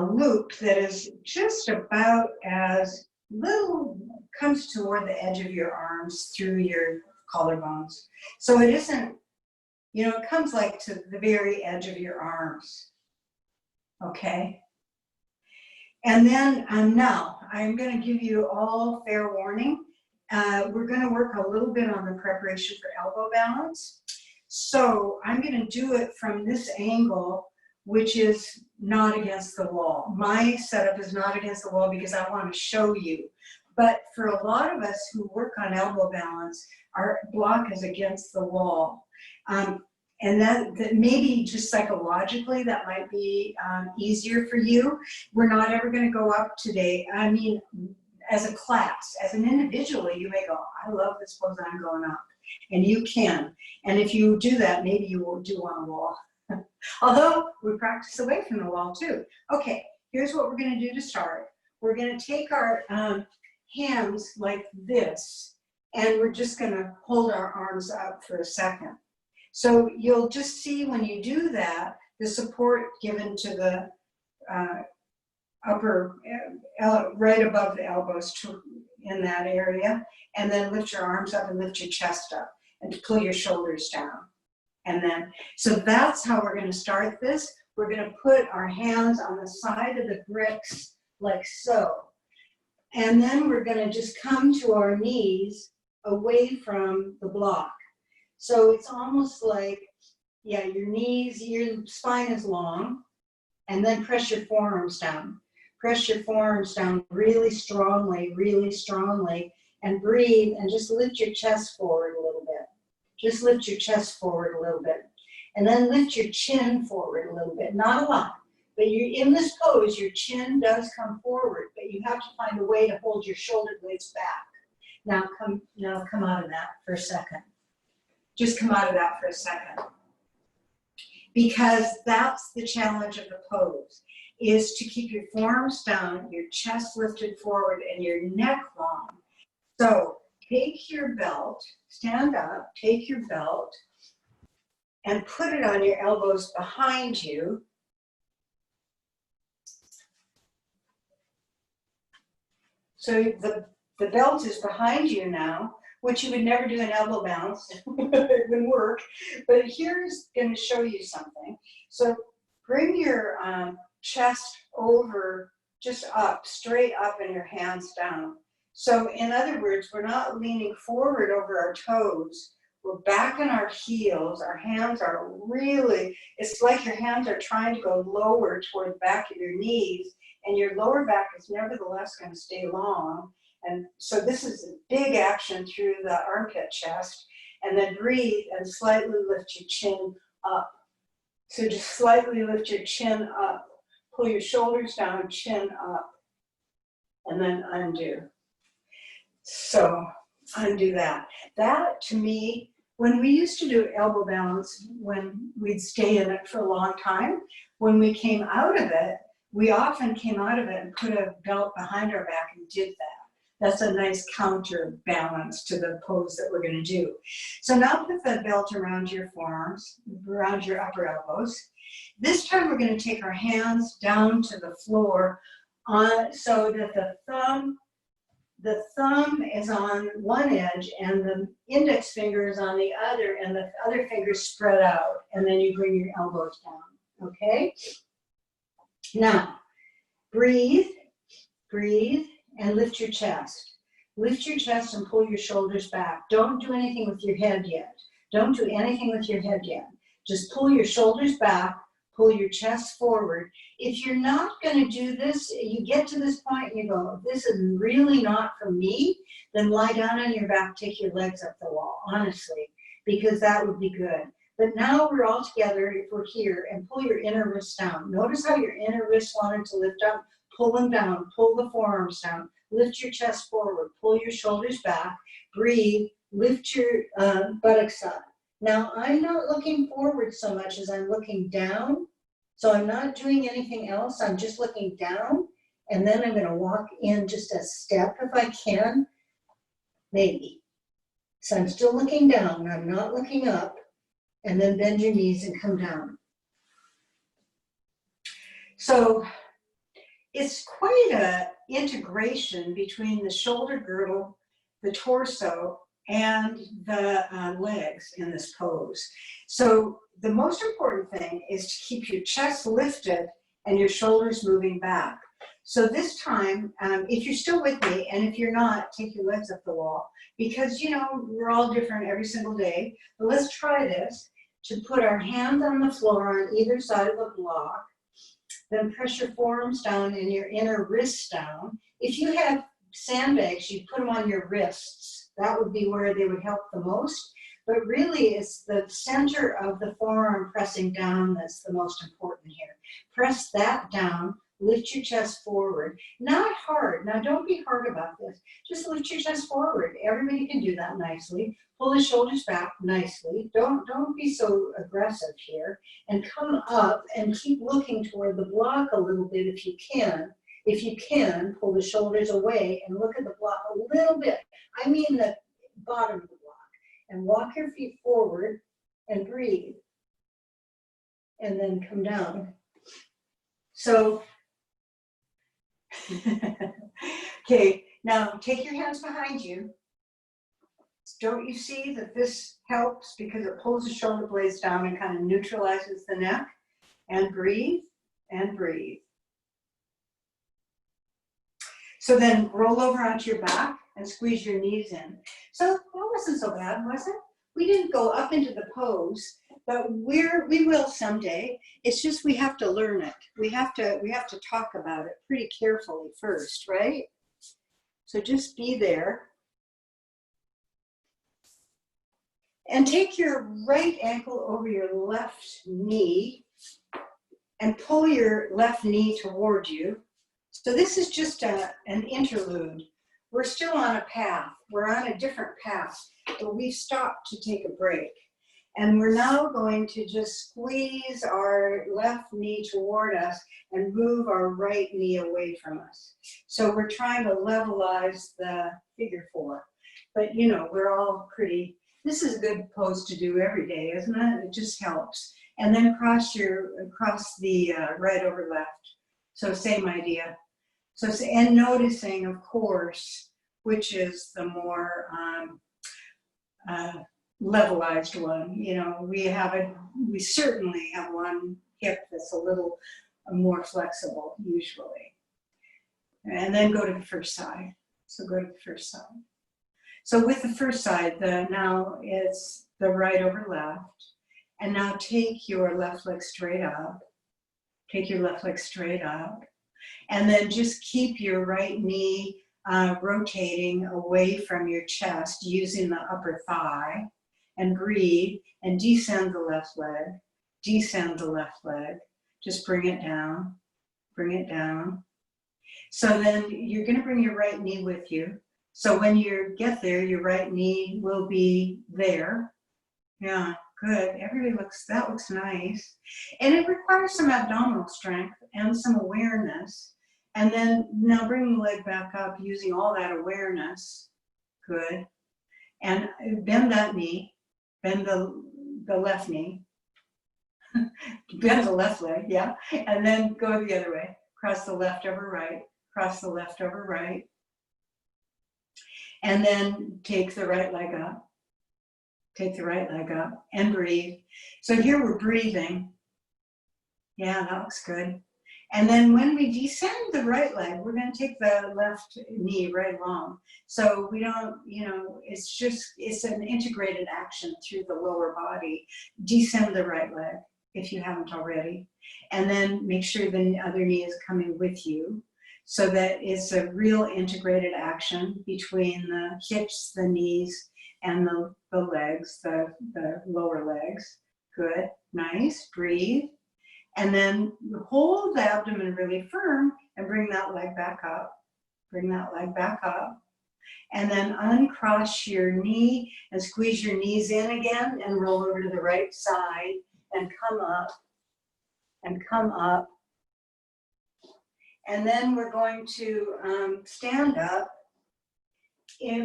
loop that is just about as little, comes toward the edge of your arms through your collarbones. So it isn't, it comes like to the very edge of your arms. Okay? And then now I'm going to give you all fair warning. We're going to work a little bit on the preparation for elbow balance. So I'm going to do it from this angle, which is not against the wall. My setup is not against the wall because I want to show you. But for a lot of us who work on elbow balance, our block is against the wall. And that maybe just psychologically, that might be easier for you. We're not ever going to go up today. I mean, as a class, as an individual, you may go, I love this pose, I'm going up. And you can. And if you do that, maybe you will do on a wall. Although we practice away from the wall too. Okay, here's what we're going to do to start. We're going to take our hands like this, and we're just going to hold our arms up for a second. So you'll just see when you do that, the support given to the upper, right above the elbows in that area, and then lift your arms up and lift your chest up and pull your shoulders down. And then, so that's how we're going to start this. We're going to put our hands on the side of the bricks like so. And then we're going to just come to our knees away from the block. So it's almost like, yeah, your knees, your spine is long, and then press your forearms down. Press your forearms down really strongly, and breathe, and just lift your chest forward a little bit. Just lift your chest forward a little bit. And then lift your chin forward a little bit. Not a lot, but in this pose, your chin does come forward, but you have to find a way to hold your shoulder blades back. Now come out of that for a second. Just come out of that for a second. Because that's the challenge of the pose, is to keep your forearms down, your chest lifted forward, and your neck long. So take your belt, stand up, take your belt, and put it on your elbows behind you. So the belt is behind you now, which you would never do in elbow balance. It wouldn't work. But here's going to show you something. So bring your chest over, just up, straight up, and your hands down. So in other words, we're not leaning forward over our toes. We're back on our heels. Our hands are really, it's like your hands are trying to go lower toward the back of your knees, and your lower back is nevertheless going to stay long. And so this is a big action through the armpit chest. And then breathe and slightly lift your chin up. So just slightly lift your chin up. Pull your shoulders down, chin up. And then undo. So undo that. That, to me, when we used to do elbow balance, when we'd stay in it for a long time, when we came out of it, we often came out of it and put a belt behind our back and did that. That's a nice counterbalance to the pose that we're going to do. So now put the belt around your forearms, around your upper elbows. This time we're going to take our hands down to the floor so that the thumb is on one edge and the index finger is on the other, and the other fingers spread out, and then you bring your elbows down, okay? Now, breathe, breathe, and lift your chest. Lift your chest and pull your shoulders back. Don't do anything with your head yet. Don't do anything with your head yet. Just pull your shoulders back, pull your chest forward. If you're not going to do this, you get to this point and you go, this is really not for me, then lie down on your back, take your legs up the wall, honestly, because that would be good. But now we're all together, if we're here, and pull your inner wrists down. Notice how your inner wrists wanted to lift up. Pull them down, pull the forearms down, lift your chest forward, pull your shoulders back, breathe, lift your buttocks up. Now, I'm not looking forward so much as I'm looking down, so I'm not doing anything else. I'm just looking down, and then I'm going to walk in just a step if I can, maybe. So I'm still looking down, I'm not looking up, and then bend your knees and come down. So it's quite an integration between the shoulder girdle, the torso, and the legs in this pose. So the most important thing is to keep your chest lifted and your shoulders moving back. So this time, if you're still with me, and if you're not, take your legs up the wall, because you know we're all different every single day. But let's try this, to put our hands on the floor on either side of the block. Then press your forearms down and your inner wrists down. If you have sandbags, you'd put them on your wrists. That would be where they would help the most. But really, it's the center of the forearm pressing down that's the most important here. Press that down, lift your chest forward. Not hard. Now, don't be hard about this. Just lift your chest forward. Everybody can do that nicely. Pull the shoulders back nicely. Don't be so aggressive here. And come up and keep looking toward the block a little bit if you can. If you can, pull the shoulders away and look at the block a little bit. I mean the bottom of the block. And walk your feet forward and breathe. And then come down. So, okay, now take your hands behind you. Don't you see that this helps because it pulls the shoulder blades down and kind of neutralizes the neck? And breathe, and breathe. So then roll over onto your back and squeeze your knees in. So that wasn't so bad, was it? We didn't go up into the pose, but we will someday. It's just we have to learn it. We have to talk about it pretty carefully first, right? So just be there. And take your right ankle over your left knee and pull your left knee toward you. So this is just an interlude. We're still on a path. We're on a different path, but we've stopped to take a break. And we're now going to just squeeze our left knee toward us and move our right knee away from us. So we're trying to levelize the figure four. But you know, we're all pretty, this is a good pose to do every day, isn't it? It just helps. And then cross the right over left. So same idea. So, and noticing, of course, which is the more levelized one. You know, we certainly have one hip that's a little more flexible usually. And then go to the first side. So go to the first side. So with the first side, now it's the right over left. And now take your left leg straight up. Take your left leg straight up. And then just keep your right knee rotating away from your chest using the upper thigh. And breathe and descend the left leg. Descend the left leg. Just bring it down. Bring it down. So then you're going to bring your right knee with you. So when you get there, your right knee will be there. Yeah, good. That looks nice. And it requires some abdominal strength and some awareness. And then now bring the leg back up using all that awareness. Good. And bend that knee. Bend the left knee. Bend the left leg, yeah. And then go the other way. Cross the left over right. Cross the left over right. And then take the right leg up. Take the right leg up and breathe. So here we're breathing. Yeah, that looks good. And then when we descend the right leg, we're going to take the left knee right along. So we don't, it's an integrated action through the lower body. Descend the right leg if you haven't already. And then make sure the other knee is coming with you so that it's a real integrated action between the hips, the knees, and the legs, the lower legs. Good, nice, breathe. And then hold the abdomen really firm and bring that leg back up. Bring that leg back up. And then uncross your knee and squeeze your knees in again and roll over to the right side and come up and come up. And then we're going to stand up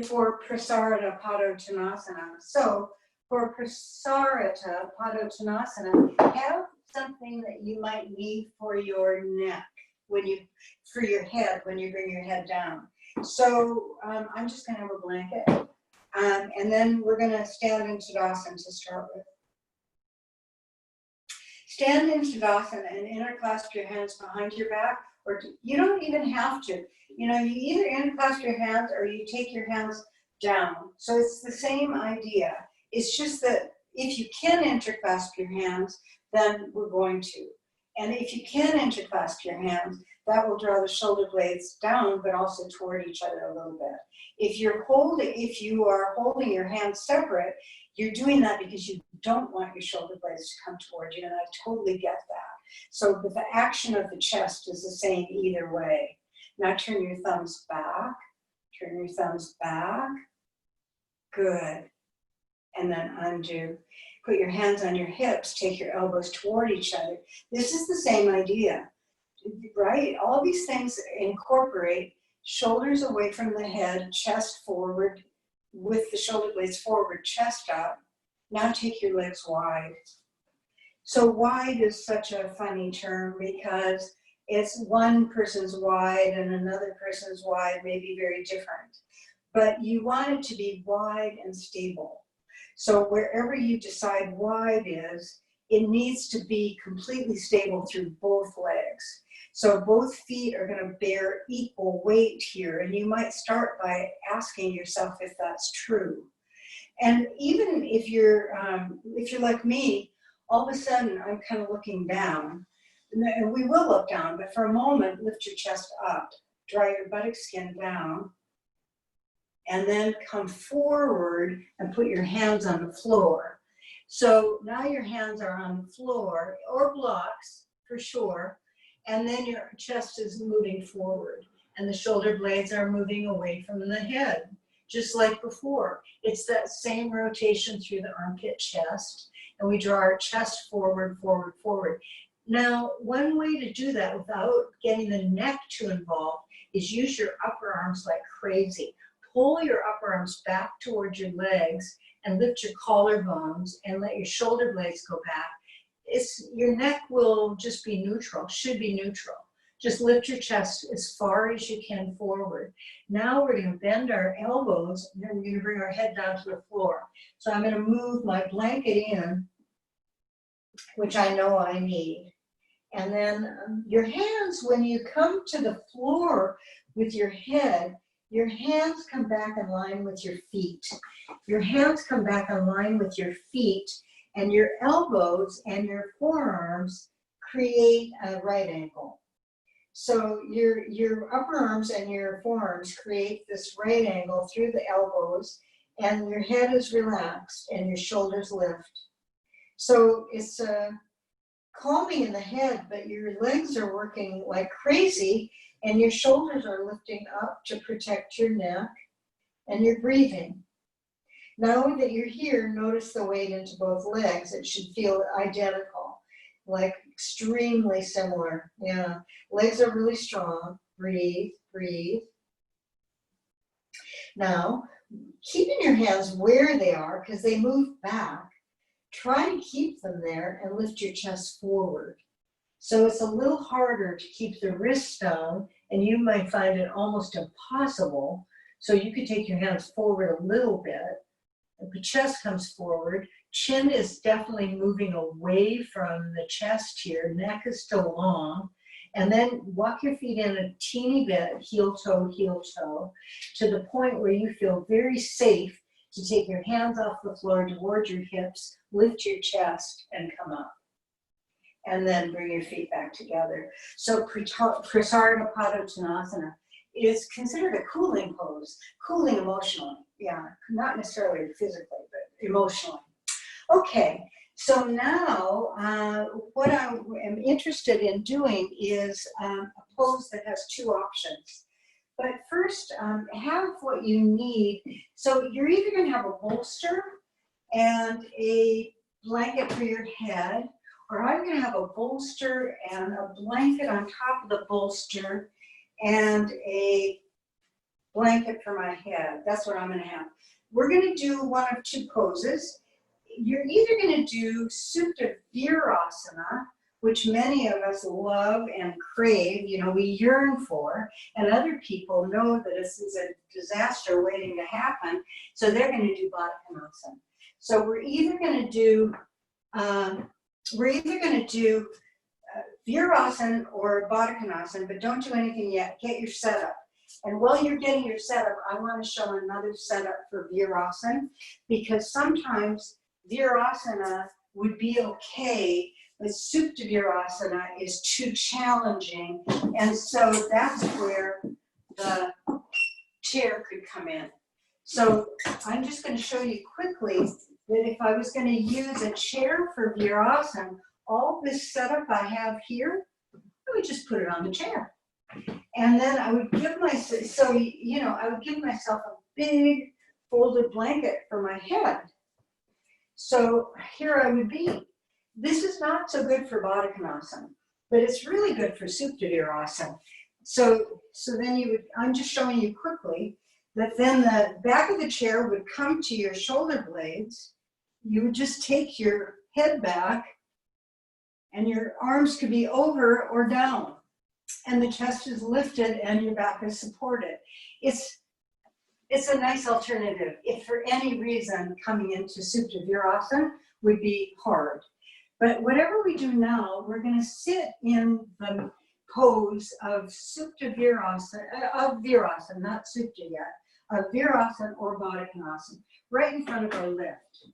for Prasarita Padottanasana. So for Prasarita Padottanasana, have something that you might need for your neck for your head when you bring your head down. So I'm just going to have a blanket, and then we're going to stand in Tadasana to start with. Stand in Tadasana and interclasp your hands behind your back, or you don't even have to. You either interclasp your hands or you take your hands down. So it's the same idea. It's just that if you can interclasp your hands, then we're going to. And if you can interclasp your hands, that will draw the shoulder blades down, but also toward each other a little bit. If you are holding your hands separate, you're doing that because you don't want your shoulder blades to come toward you, and I totally get that. So but the action of the chest is the same either way. Now turn your thumbs back. Turn your thumbs back. Good. And then undo. Put your hands on your hips, take your elbows toward each other. This is the same idea, right? All these things incorporate shoulders away from the head, chest forward, with the shoulder blades forward, chest up. Now take your legs wide. So wide is such a funny term because it's one person's wide and another person's wide may be very different. But you want it to be wide and stable. So wherever you decide wide is, it needs to be completely stable through both legs. So both feet are going to bear equal weight here. And you might start by asking yourself if that's true. And even if you're like me, all of a sudden I'm kind of looking down. And we will look down, but for a moment, lift your chest up, draw your buttock skin down, and then come forward and put your hands on the floor. So now your hands are on the floor, or blocks for sure, and then your chest is moving forward, and the shoulder blades are moving away from the head, just like before. It's that same rotation through the armpit chest, and we draw our chest forward, forward, forward. Now, one way to do that without getting the neck too involved is use your upper arms like crazy. Pull your upper arms back towards your legs and lift your collarbones and let your shoulder blades go back. Your neck will just be neutral, should be neutral. Just lift your chest as far as you can forward. Now we're going to bend our elbows and then we're going to bring our head down to the floor. So I'm going to move my blanket in, which I know I need. And then your hands, when you come to the floor with your head, Your hands come back in line with your feet. Your hands come back in line with your feet, and your elbows and your forearms create a right angle. So your upper arms and your forearms create this right angle through the elbows, and your head is relaxed and your shoulders lift. So it's calming in the head, but your legs are working like crazy, and your shoulders are lifting up to protect your neck, and you're breathing. Now that you're here, notice the weight into both legs. It should feel identical, like extremely similar. Yeah, legs are really strong. Breathe, breathe. Now, keeping your hands where they are, because they move back, try and keep them there and lift your chest forward. So it's a little harder to keep the wrists down, and you might find it almost impossible. So you could take your hands forward a little bit. The chest comes forward. Chin is definitely moving away from the chest here. Neck is still long. And then walk your feet in a teeny bit, heel toe, to the point where you feel very safe to take your hands off the floor towards your hips, lift your chest, and come up. And then bring your feet back together. So Prasarga Padottanasana is considered a cooling pose, cooling emotionally. Yeah, not necessarily physically, but emotionally. Okay, so now what I am interested in doing is a pose that has two options. But first, have what you need. So you're either going to have a bolster and a blanket for your head, or I'm going to have a bolster and a blanket on top of the bolster and a blanket for my head. That's what I'm going to have. We're going to do one of two poses. You're either going to do Supta Virasana, which many of us love and crave, you know, we yearn for, and other people know that this is a disaster waiting to happen, so they're going to do Baddha Konasana. So we're either going to do Virasana or Baddha Konasana, but don't do anything yet. Get your setup. And while you're getting your setup, I want to show another setup for Virasana, because sometimes Virasana would be okay, but Supta Virasana is too challenging, and so that's where the chair could come in. So I'm just going to show you quickly that if I was going to use a chair for Virasana, all this setup I have here, I would just put it on the chair. And then I would give myself, I would give myself a big folded blanket for my head. So here I would be. This is not so good for Baddha Konasana, but it's really good for Supta Virasana. So then I'm just showing you quickly that then the back of the chair would come to your shoulder blades. You would just take your head back, and your arms could be over or down, and the chest is lifted and your back is supported. It's a nice alternative if for any reason coming into Supta Virasana would be hard. But whatever we do now, we're going to sit in the pose of Supta Virasana, not Supta yet, of Virasana or Baddha Konasana, right in front of our lift.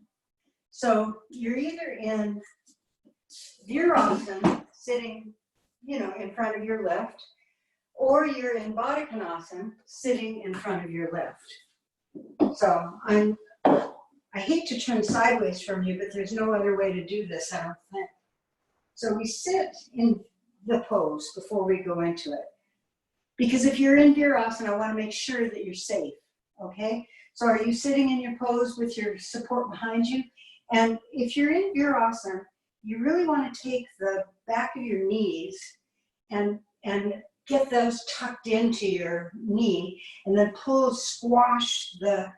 So you're either in Virasana, sitting, in front of your lift, or you're in Baddha Konasana, sitting in front of your lift. So I hate to turn sideways from you, but there's no other way to do this, I don't think. So we sit in the pose before we go into it. Because if you're in Virasana, I want to make sure that you're safe, okay? So are you sitting in your pose with your support behind you? And if you're in Virasana, you really want to take the back of your knees and get those tucked into your knee, and then squash the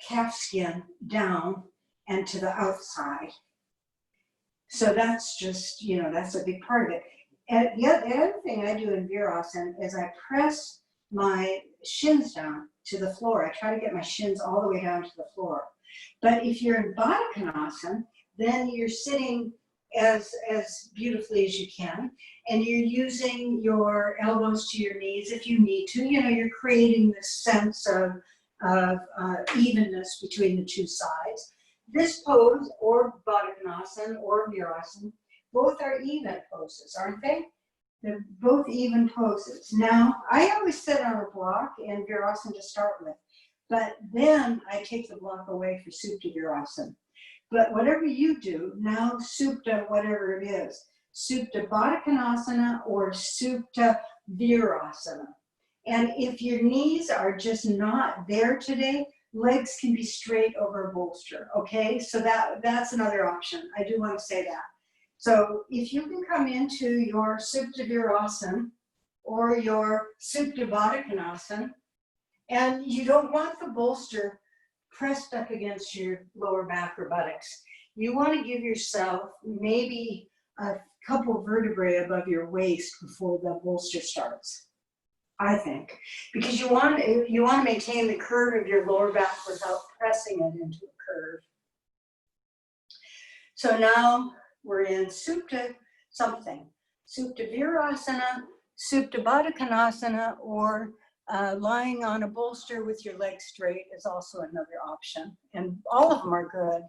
calf skin down and to the outside. So that's just, that's a big part of it. And the other thing I do in Virasana is I press my shins down to the floor. I try to get my shins all the way down to the floor. But if you're in Baddha Konasana, then you're sitting as beautifully as you can. And you're using your elbows to your knees if you need to. You know, you're creating this sense of evenness between the two sides. This pose, or Baddha Konasana or Virasana, both are even poses, aren't they? They're both even poses. Now, I always sit on a block in Virasana to start with, but then I take the block away for Supta Virasana. But whatever you do, now Supta, whatever it is, Supta Baddha Konasana or Supta Virasana. And if your knees are just not there today, legs can be straight over a bolster, okay? So that's another option. I do want to say that. So if you can come into your Supta Virasana or your Supta Baddha Konasana, and you don't want the bolster pressed up against your lower back or buttocks. You want to give yourself maybe a couple vertebrae above your waist before the bolster starts, I think, because you want to maintain the curve of your lower back without pressing it into a curve. So now we're in Supta something, Supta Virasana, Supta Baddha Konasana, or lying on a bolster with your legs straight is also another option. And all of them are good.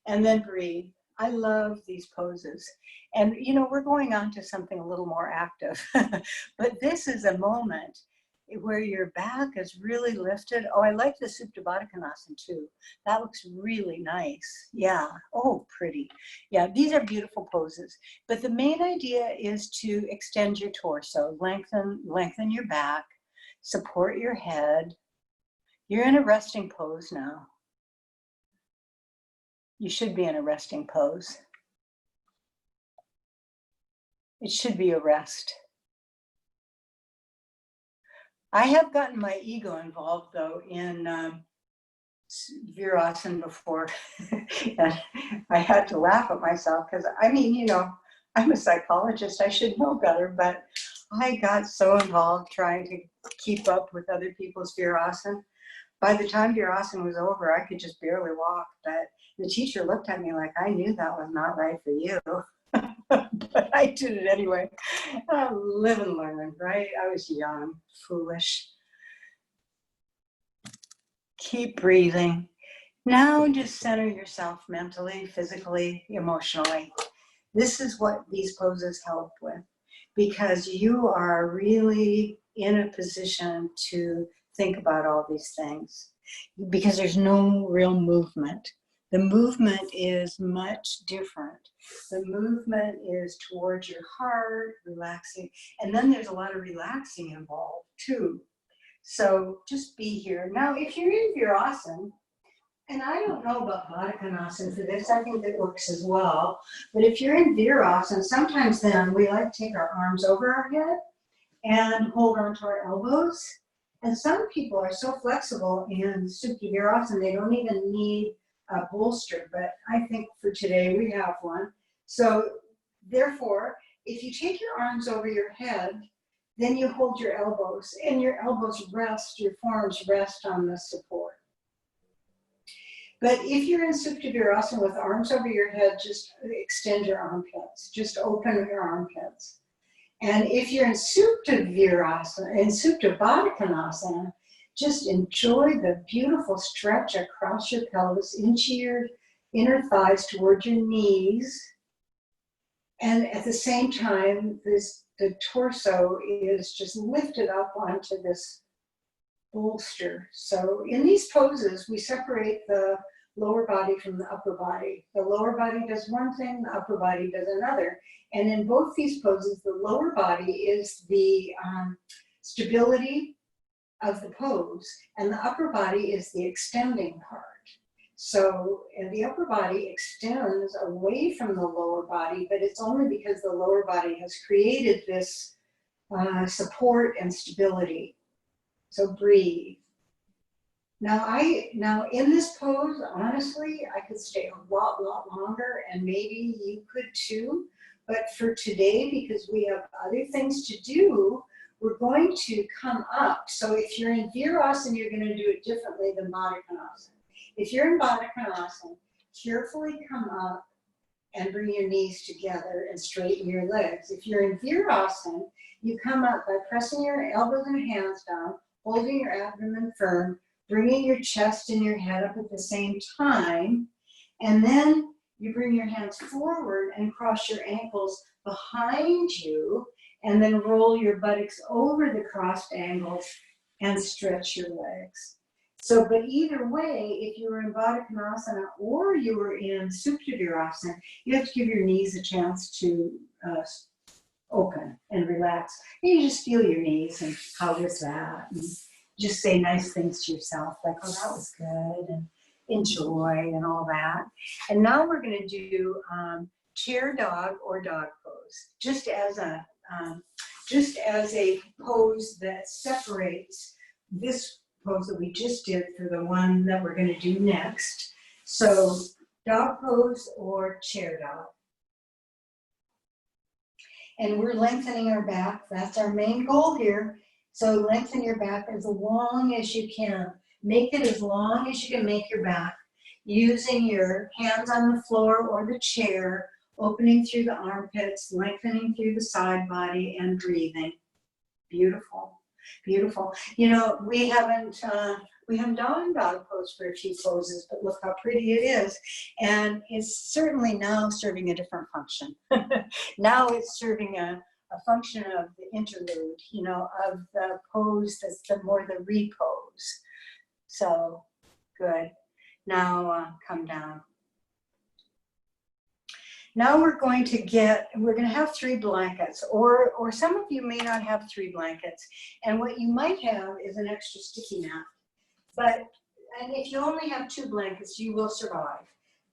And then breathe. I love these poses. And you know, we're going on to something a little more active. But this is a moment where your back is really lifted. Oh, I like the Supta Baddha Konasana too. That looks really nice. Yeah. Oh, pretty. Yeah, these are beautiful poses. But the main idea is to extend your torso, lengthen your back, support your head. You're in a resting pose now. You should be in a resting pose. It should be a rest. I have gotten my ego involved though in Virasana before. And I had to laugh at myself because I mean, you know, I'm a psychologist, I should know better, but I got so involved trying to keep up with other people's Virasana. By the time Virasana was over, I could just barely walk, but the teacher looked at me like I knew that was not right for you. But I did it anyway. Live and learn, right? I was young, foolish. Keep breathing. Now just center yourself mentally, physically, emotionally. This is what these poses help with, because you are really in a position to think about all these things, because there's no real movement. The movement is much different. The movement is towards your heart, relaxing, and then there's a lot of relaxing involved too. So just be here. Now, if you're in Virasana, and I don't know about Baddha Konasana for this, I think that works as well. But if you're in Virasana, sometimes then we like to take our arms over our head and hold onto our elbows. And some people are so flexible in Supta Virasana, they don't even need a bolster, but I think for today we have one. So therefore, if you take your arms over your head, then you hold your elbows, and your elbows rest, your forearms rest on the support. But if you're in Supta Virasana with arms over your head, just extend your armpits, just open your armpits. And if you're in Supta Virasana, in Supta Baddha Konasana, just enjoy the beautiful stretch across your pelvis into your inner thighs toward your knees. And at the same time, the torso is just lifted up onto this bolster. So in these poses, we separate the lower body from the upper body. The lower body does one thing, the upper body does another. And in both these poses, the lower body is the stability of the pose, and the upper body is the extending part. So the upper body extends away from the lower body, but it's only because the lower body has created this support and stability. So breathe. Now in this pose, honestly, I could stay a lot longer, and maybe you could too. But for today, because we have other things to do, we're going to come up. So if you're in Virasana, you're going to do it differently than Baddha Konasana. If you're in Baddha Konasana, carefully come up and bring your knees together and straighten your legs. If you're in Virasana, you come up by pressing your elbows and hands down, holding your abdomen firm, bringing your chest and your head up at the same time, and then you bring your hands forward and cross your ankles behind you, and then roll your buttocks over the crossed ankles and stretch your legs. So, but either way, if you were in Baddha Konasana or you were in Supta Virasana, you have to give your knees a chance to open and relax. And you just feel your knees and how was that? And just say nice things to yourself, like, oh, that was good, and enjoy and all that. And now we're going to do chair dog or dog pose, just as a pose that separates this pose that we just did for the one that we're going to do next. So dog pose or chair dog. And we're lengthening our back. That's our main goal here. So lengthen your back as long as you can. Make it as long as you can make your back, using your hands on the floor or the chair, opening through the armpits, lengthening through the side body, and breathing. Beautiful, beautiful. You know, we haven't done dog pose for a few poses, but look how pretty it is. And it's certainly now serving a different function. Now it's serving a function of the interlude, you know, of the pose that's more the repose. So, good. Now come down. Now we're going to have 3 blankets, or some of you may not have 3 blankets. And what you might have is an extra sticky mat. And if you only have 2 blankets, you will survive.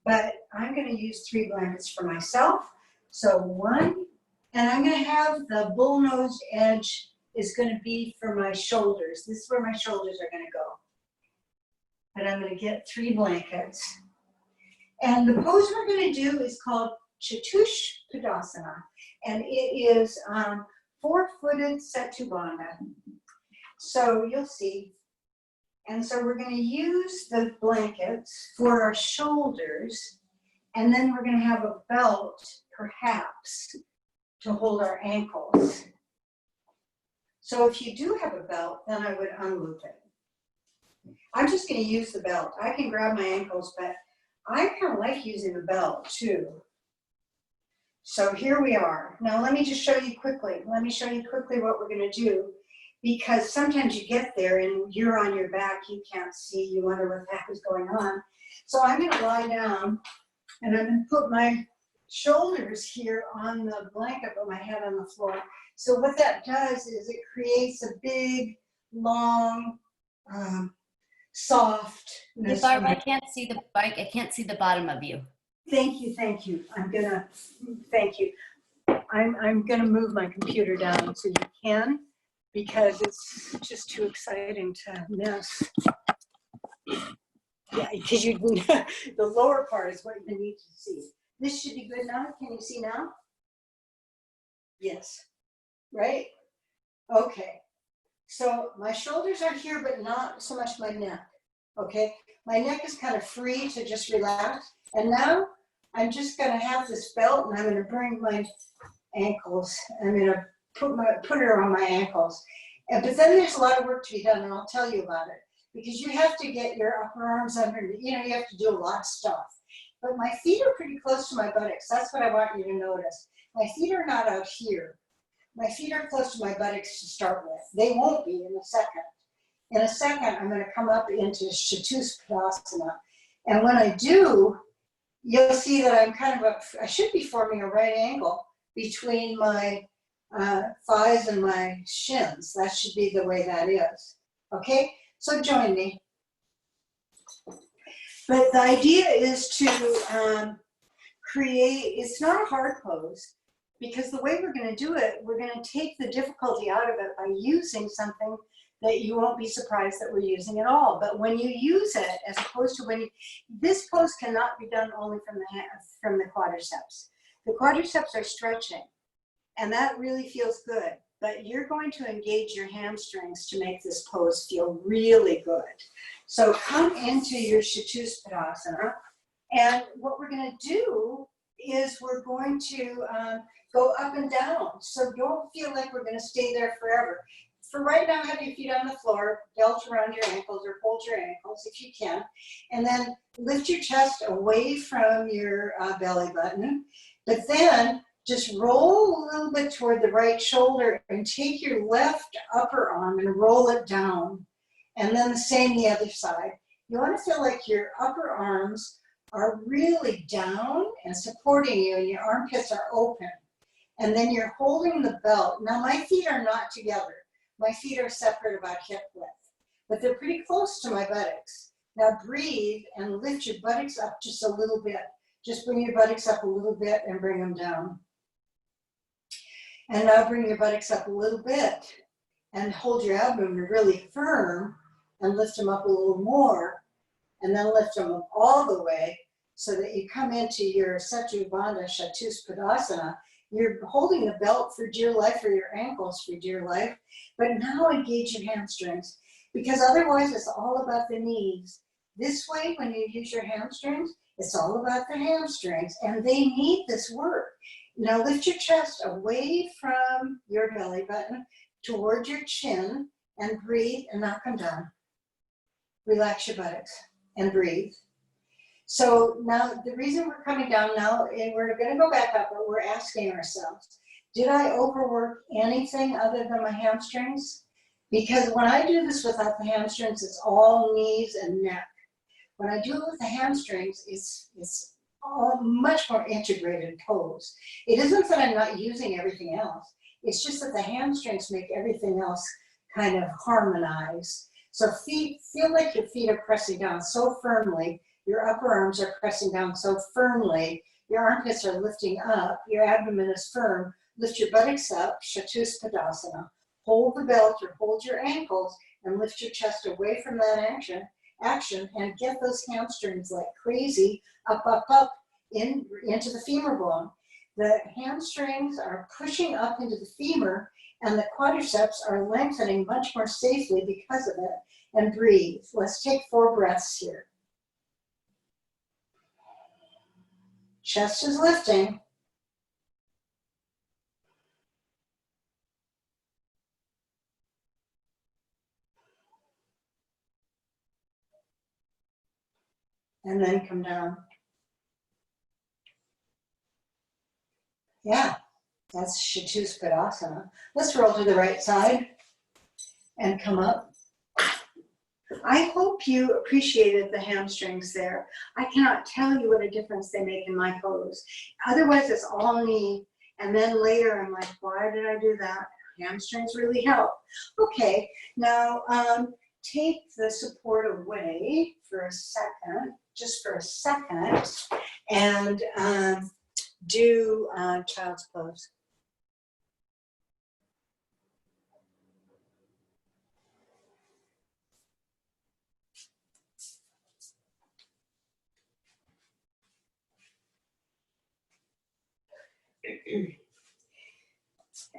But I'm going to use 3 blankets for myself. So 1, and I'm going to have the bull-nosed edge is going to be for my shoulders. This is where my shoulders are going to go. And I'm going to get 3 blankets. And the pose we're going to do is called Chatuspadasana, and it is 4-footed Setu Bandha. So you'll see. And so we're going to use the blankets for our shoulders, and then we're going to have a belt, perhaps, to hold our ankles. So if you do have a belt, then I would unloop it. I'm just going to use the belt. I can grab my ankles, but I kind of like using the belt too. So here we are. Now let me just show you quickly. Let me show you quickly what we're going to do, because sometimes you get there and you're on your back, you can't see, you wonder what the heck is going on. So I'm going to lie down and I'm going to put my shoulders here on the blanket, put my head on the floor. So what that does is it creates a big, long, soft. Hey, Barbara, I can't see the bike. I can't see the bottom of you. Thank you, thank you. Thank you. I'm gonna move my computer down so you can, because it's just too exciting to miss. Yeah, because the lower part is what you need to see. This should be good now. Can you see now? Yes. Right? Okay. So my shoulders are here, but not so much my neck. Okay? My neck is kind of free to just relax. And now I'm just going to have this belt, and I'm going to bring my ankles. I'm going to put it around my ankles. But then there's a lot of work to be done, and I'll tell you about it. Because you have to get your upper arms under, you have to do a lot of stuff. But my feet are pretty close to my buttocks. That's what I want you to notice. My feet are not out here. My feet are close to my buttocks to start with. They won't be in a second. In a second, I'm going to come up into Chatuspadasana. And when I do, you'll see that I'm kind of I should be forming a right angle between my thighs and my shins. That should be the way that is. Okay? So join me. But the idea is to create, it's not a hard pose, because the way we're going to do it, we're going to take the difficulty out of it by using something that you won't be surprised that we're using at all. But when you use it, as opposed to this pose cannot be done only from the quadriceps. The quadriceps are stretching, and that really feels good. But you're going to engage your hamstrings to make this pose feel really good. So come into your Chatuspadasana, and what we're going to do is we're going to go up and down. So don't feel like we're gonna stay there forever. For right now, have your feet on the floor, belt around your ankles or hold your ankles if you can. And then lift your chest away from your belly button. But then just roll a little bit toward the right shoulder and take your left upper arm and roll it down. And then the same the other side. You want to feel like your upper arms are really down and supporting you and your armpits are open. And then you're holding the belt. Now my feet are not together. My feet are separate about hip width, but they're pretty close to my buttocks. Now breathe and lift your buttocks up just a little bit. Just bring your buttocks up a little bit and bring them down. And now bring your buttocks up a little bit and hold your abdomen really firm and lift them up a little more. And then lift them up all the way so that you come into your Setu Bandha Chatuspadasana. You're holding the belt for dear life or your ankles for dear life, but now engage your hamstrings because otherwise it's all about the knees. This way, when you use your hamstrings, it's all about the hamstrings and they need this work. Now lift your chest away from your belly button toward your chin and breathe and knock them down. Relax your buttocks and breathe. So now the reason we're coming down now, and we're going to go back up, but we're asking ourselves, did I overwork anything other than my hamstrings? Because when I do this without the hamstrings, it's all knees and neck. When I do it with the hamstrings, it's all much more integrated pose. It isn't that I'm not using everything else. It's just that the hamstrings make everything else kind of harmonize. So feel like your feet are pressing down so firmly. Your upper arms are pressing down so firmly. Your armpits are lifting up. Your abdomen is firm. Lift your buttocks up, Chatuspadasana. Hold the belt or hold your ankles and lift your chest away from that action and get those hamstrings like crazy up, up, up into the femur bone. The hamstrings are pushing up into the femur and the quadriceps are lengthening much more safely because of it. And breathe. Let's take 4 breaths here. Chest is lifting. And then come down. Yeah, that's Chatuspadasana. Let's roll to the right side and come up. I hope you appreciated the hamstrings there. I cannot tell you what a difference they make in my pose. Otherwise, it's all knee. And then later, I'm like, why did I do that? Hamstrings really help. Okay, now take the support away for a second, just for a second, and do child's pose.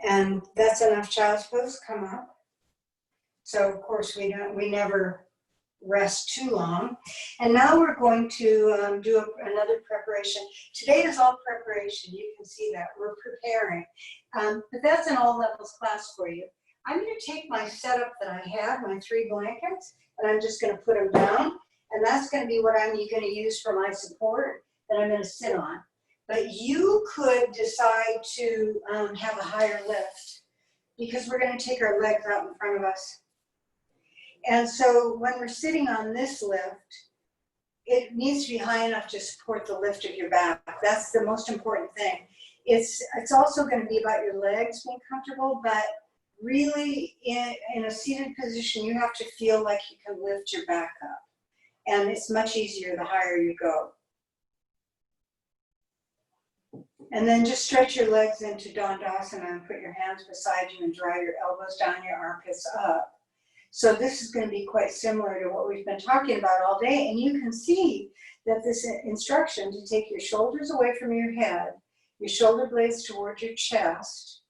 And that's enough child's pose. Come up. So of course we never rest too long. And now we're going to do another preparation. Today is all preparation. You can see that we're preparing, but that's an all levels class for you. I'm going to take my setup that I have, my 3 blankets, and I'm just going to put them down. And that's going to be what I'm going to use for my support that I'm going to sit on. But you could decide to have a higher lift because we're going to take our legs out in front of us. And so when we're sitting on this lift, it needs to be high enough to support the lift of your back. That's the most important thing. It's also going to be about your legs being comfortable, but really in a seated position, you have to feel like you can lift your back up. And it's much easier the higher you go. And then just stretch your legs into Dandasana and put your hands beside you and draw your elbows down, your armpits up. So this is going to be quite similar to what we've been talking about all day. And you can see that this instruction to take your shoulders away from your head, your shoulder blades toward your chest,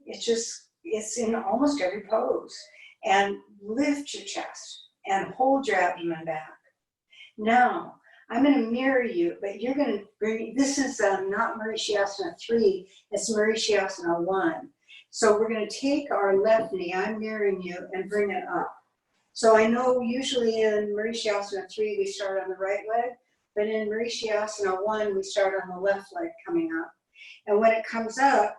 it's in almost every pose. And lift your chest and hold your abdomen back. Now, I'm going to mirror you, but you're going to bring, this is not Mauritiasana 3, it's Mauritiasana 1. So we're going to take our left knee, I'm mirroring you, and bring it up. So I know usually in Mauritiasana 3, we start on the right leg, but in Mauritiasana 1, we start on the left leg coming up. And when it comes up,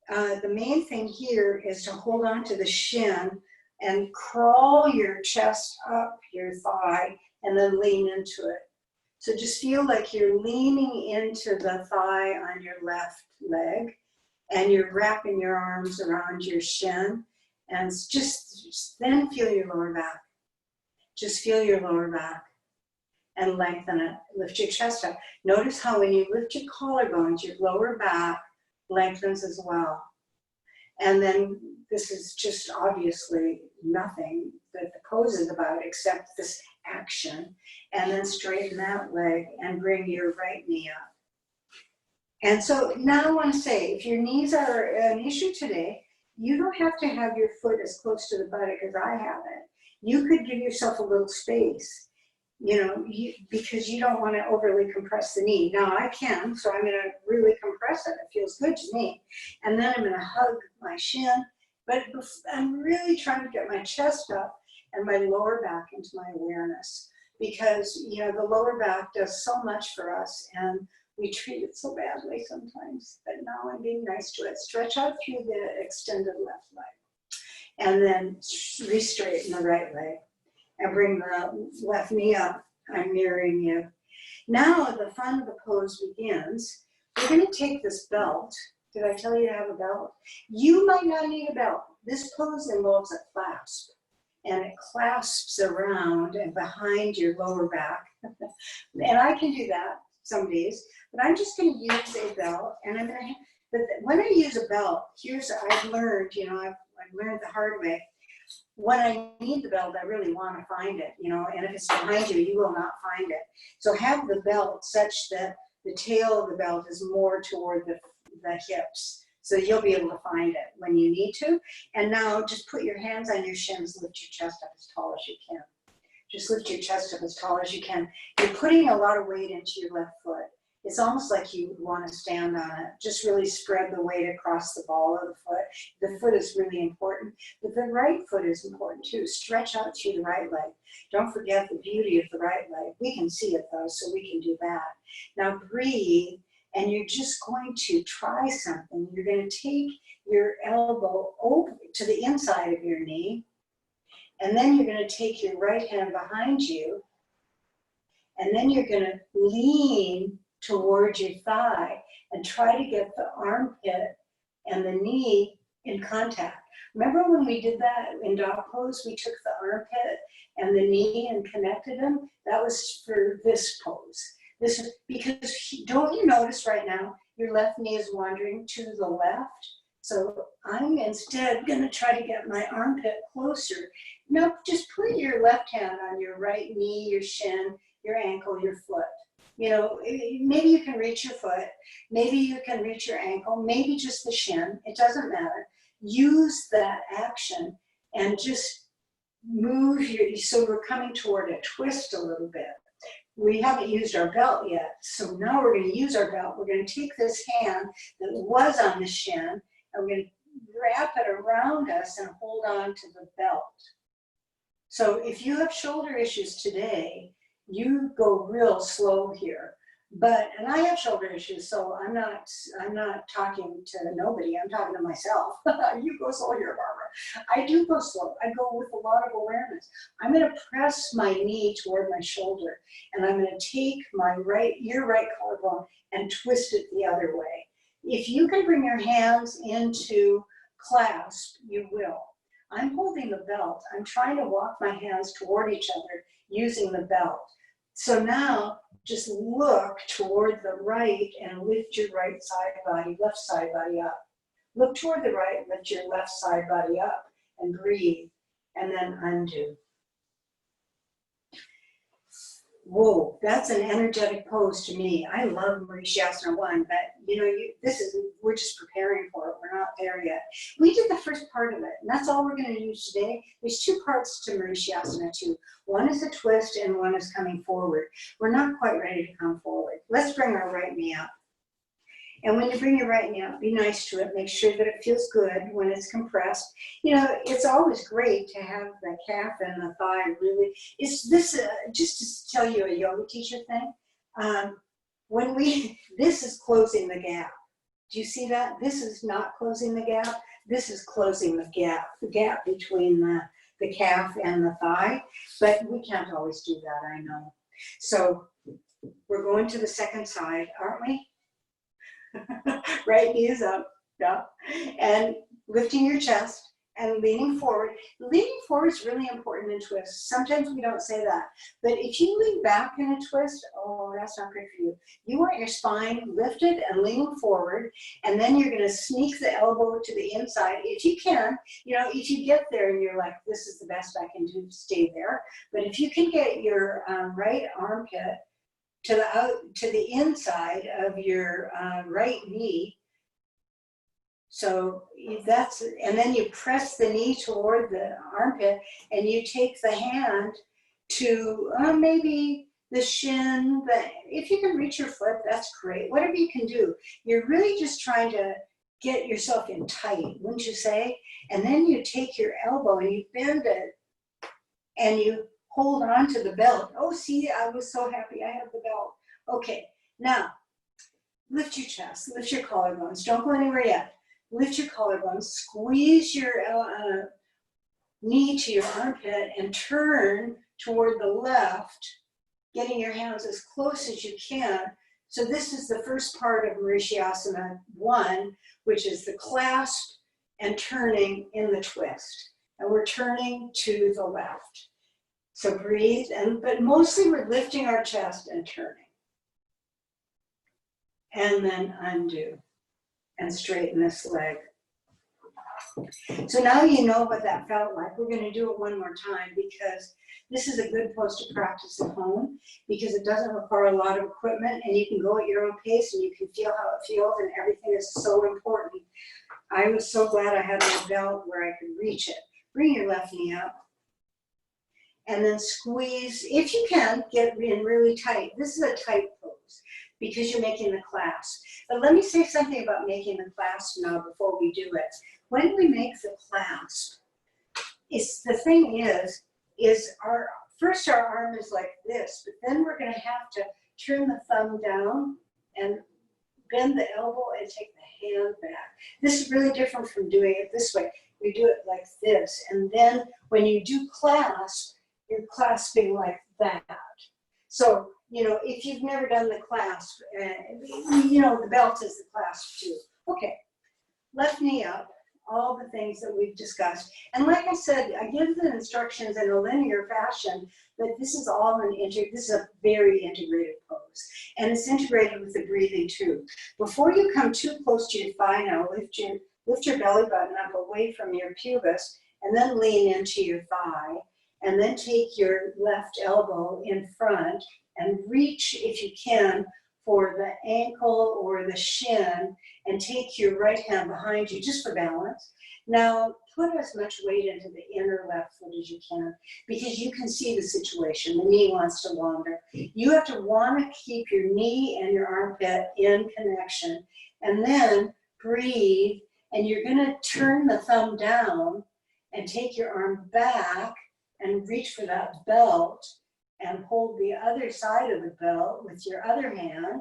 the main thing here is to hold on to the shin and crawl your chest up your thigh and then lean into it. So just feel like you're leaning into the thigh on your left leg and you're wrapping your arms around your shin and just then feel your lower back. Just feel your lower back and lengthen it. Lift your chest up. Notice how when you lift your collarbones, your lower back lengthens as well. And then this is just obviously nothing that the pose is about except this action. And then straighten that leg and bring your right knee up. And so now I want to say, if your knees are an issue today, you don't have to have your foot as close to the buttock as I have it. You could give yourself a little space, you know, because you don't want to overly compress the knee. Now I can, so I'm going to really compress it. It feels good to me. And then I'm going to hug my shin, but I'm really trying to get my chest up and my lower back into my awareness because, you know, the lower back does so much for us and we treat it so badly sometimes, but now I'm being nice to it. Stretch out through the extended left leg and then re-straighten the right leg and bring the left knee up. I'm mirroring you. Now the fun of the pose begins. We're going to take this belt. Did I tell you to have a belt? You might not need a belt. This pose involves a clasp and it clasps around and behind your lower back. And I can do that some days, but I'm just going to use a belt and I'm going to, but when I use a belt, here's, I've learned, you know, I've learned the hard way. When I need the belt, I really want to find it, you know, and if it's behind you, you will not find it. So have the belt such that the tail of the belt is more toward the hips. So you'll be able to find it when you need to. And now just put your hands on your shins, lift your chest up as tall as you can. Just lift your chest up as tall as you can. You're putting a lot of weight into your left foot. It's almost like you want to stand on it. Just really spread the weight across the ball of the foot. The foot is really important, but the right foot is important too. Stretch out through the right leg. Don't forget the beauty of the right leg. We can see it though, so we can do that. Now breathe, and you're just going to try something. You're going to take your elbow over to the inside of your knee, and then you're going to take your right hand behind you, and then you're going to lean towards your thigh and try to get the armpit and the knee in contact. Remember when we did that in dog pose, we took the armpit and the knee and connected them? That was for this pose. This is because, don't you notice right now, your left knee is wandering to the left? So I'm instead going to try to get my armpit closer. Now just put your left hand on your right knee, your shin, your ankle, your foot. You know, maybe you can reach your foot, maybe you can reach your ankle, maybe just the shin, it doesn't matter. Use that action and just move your, so we're coming toward a twist a little bit. We haven't used our belt yet, so now we're going to use our belt. We're going to take this hand that was on the shin and we're going to wrap it around us and hold on to the belt. So if you have shoulder issues today, you go real slow here. But, and I have shoulder issues, so I'm not talking to nobody, I'm talking to myself. You go slow here, Barbara. I do go slow, I go with a lot of awareness. I'm gonna press my knee toward my shoulder, and I'm gonna take your right collarbone and twist it the other way. If you can bring your hands into clasp, you will. I'm holding the belt. I'm trying to walk my hands toward each other using the belt. So now just look toward the right and lift your right side body, left side body up. Look toward the right, lift your left side body up and breathe, and then undo. whoa, that's an energetic pose to me. I love Mauritiusasana 1, but we're just preparing for it. We're not there yet. We did the first part of it, and that's all we're going to use today. There's 2 parts to Mauritiusasana 2. One is a twist and one is coming forward. We're not quite ready to come forward. Let's bring our right knee up. And when you bring your right knee up, be nice to it. Make sure that it feels good when it's compressed. It's always great to have the calf and the thigh really. Is this just to tell you a yoga teacher thing? This is closing the gap. Do you see that? This is not closing the gap. This is closing the gap between the calf and the thigh. But we can't always do that, I know. So we're going to the second side, aren't we? Right knee is up, yeah, and lifting your chest and leaning forward. Leaning forward is really important in twists. Sometimes we don't say that, but if you lean back in a twist, oh, that's not great for you. You want your spine lifted and leaning forward, and then you're going to sneak the elbow to the inside if you can. If you get there and you're like, this is the best I can do, stay there. But if you can get your right armpit to the inside of your right knee. So and then you press the knee toward the armpit, and you take the hand to maybe the shin. But if you can reach your foot, that's great. Whatever you can do. You're really just trying to get yourself in tight, wouldn't you say? And then you take your elbow and you bend it, and you hold on to the belt. Oh, see, I was so happy I have the belt. Okay, now, lift your chest, lift your collarbones. Don't go anywhere yet. Lift your collarbones, squeeze your knee to your armpit, and turn toward the left, getting your hands as close as you can. So this is the first part of Mauritiusasana 1, which is the clasp and turning in the twist. And we're turning to the left. So breathe, but mostly we're lifting our chest and turning. And then undo and straighten this leg. So now you know what that felt like. We're going to do it one more time because this is a good pose to practice at home because it doesn't require a lot of equipment, and you can go at your own pace and you can feel how it feels, and everything is so important. I was so glad I had my belt where I could reach it. Bring your left knee up. And then squeeze, if you can, get in really tight. This is a tight pose because you're making the clasp. But let me say something about making the clasp now before we do it. When we make the clasp, the thing is our arm is like this, but then we're going to have to turn the thumb down and bend the elbow and take the hand back. This is really different from doing it this way. We do it like this, and then when you do clasp, you're clasping like that. So, if you've never done the clasp, the belt is the clasp too. Okay, left knee up, all the things that we've discussed. And like I said, I give the instructions in a linear fashion, but this is this is a very integrated pose. And it's integrated with the breathing too. Before you come too close to your thigh now, lift your belly button up away from your pubis, and then lean into your thigh. And then take your left elbow in front and reach, if you can, for the ankle or the shin, and take your right hand behind you just for balance. Now, put as much weight into the inner left foot as you can, because you can see the situation. The knee wants to wander. You have to want to keep your knee and your armpit in connection. And then breathe, and you're going to turn the thumb down and take your arm back and reach for that belt and hold the other side of the belt with your other hand,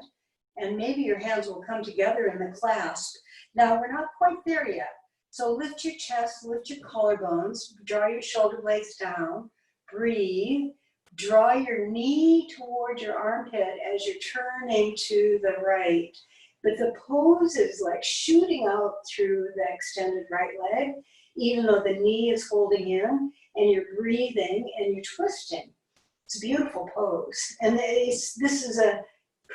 and maybe your hands will come together in the clasp. Now, we're not quite there yet. So lift your chest, lift your collarbones, draw your shoulder blades down, breathe, draw your knee toward your armpit as you're turning to the right. But the pose is like shooting out through the extended right leg, even though the knee is holding in, and you're breathing and you're twisting. It's a beautiful pose. And this is a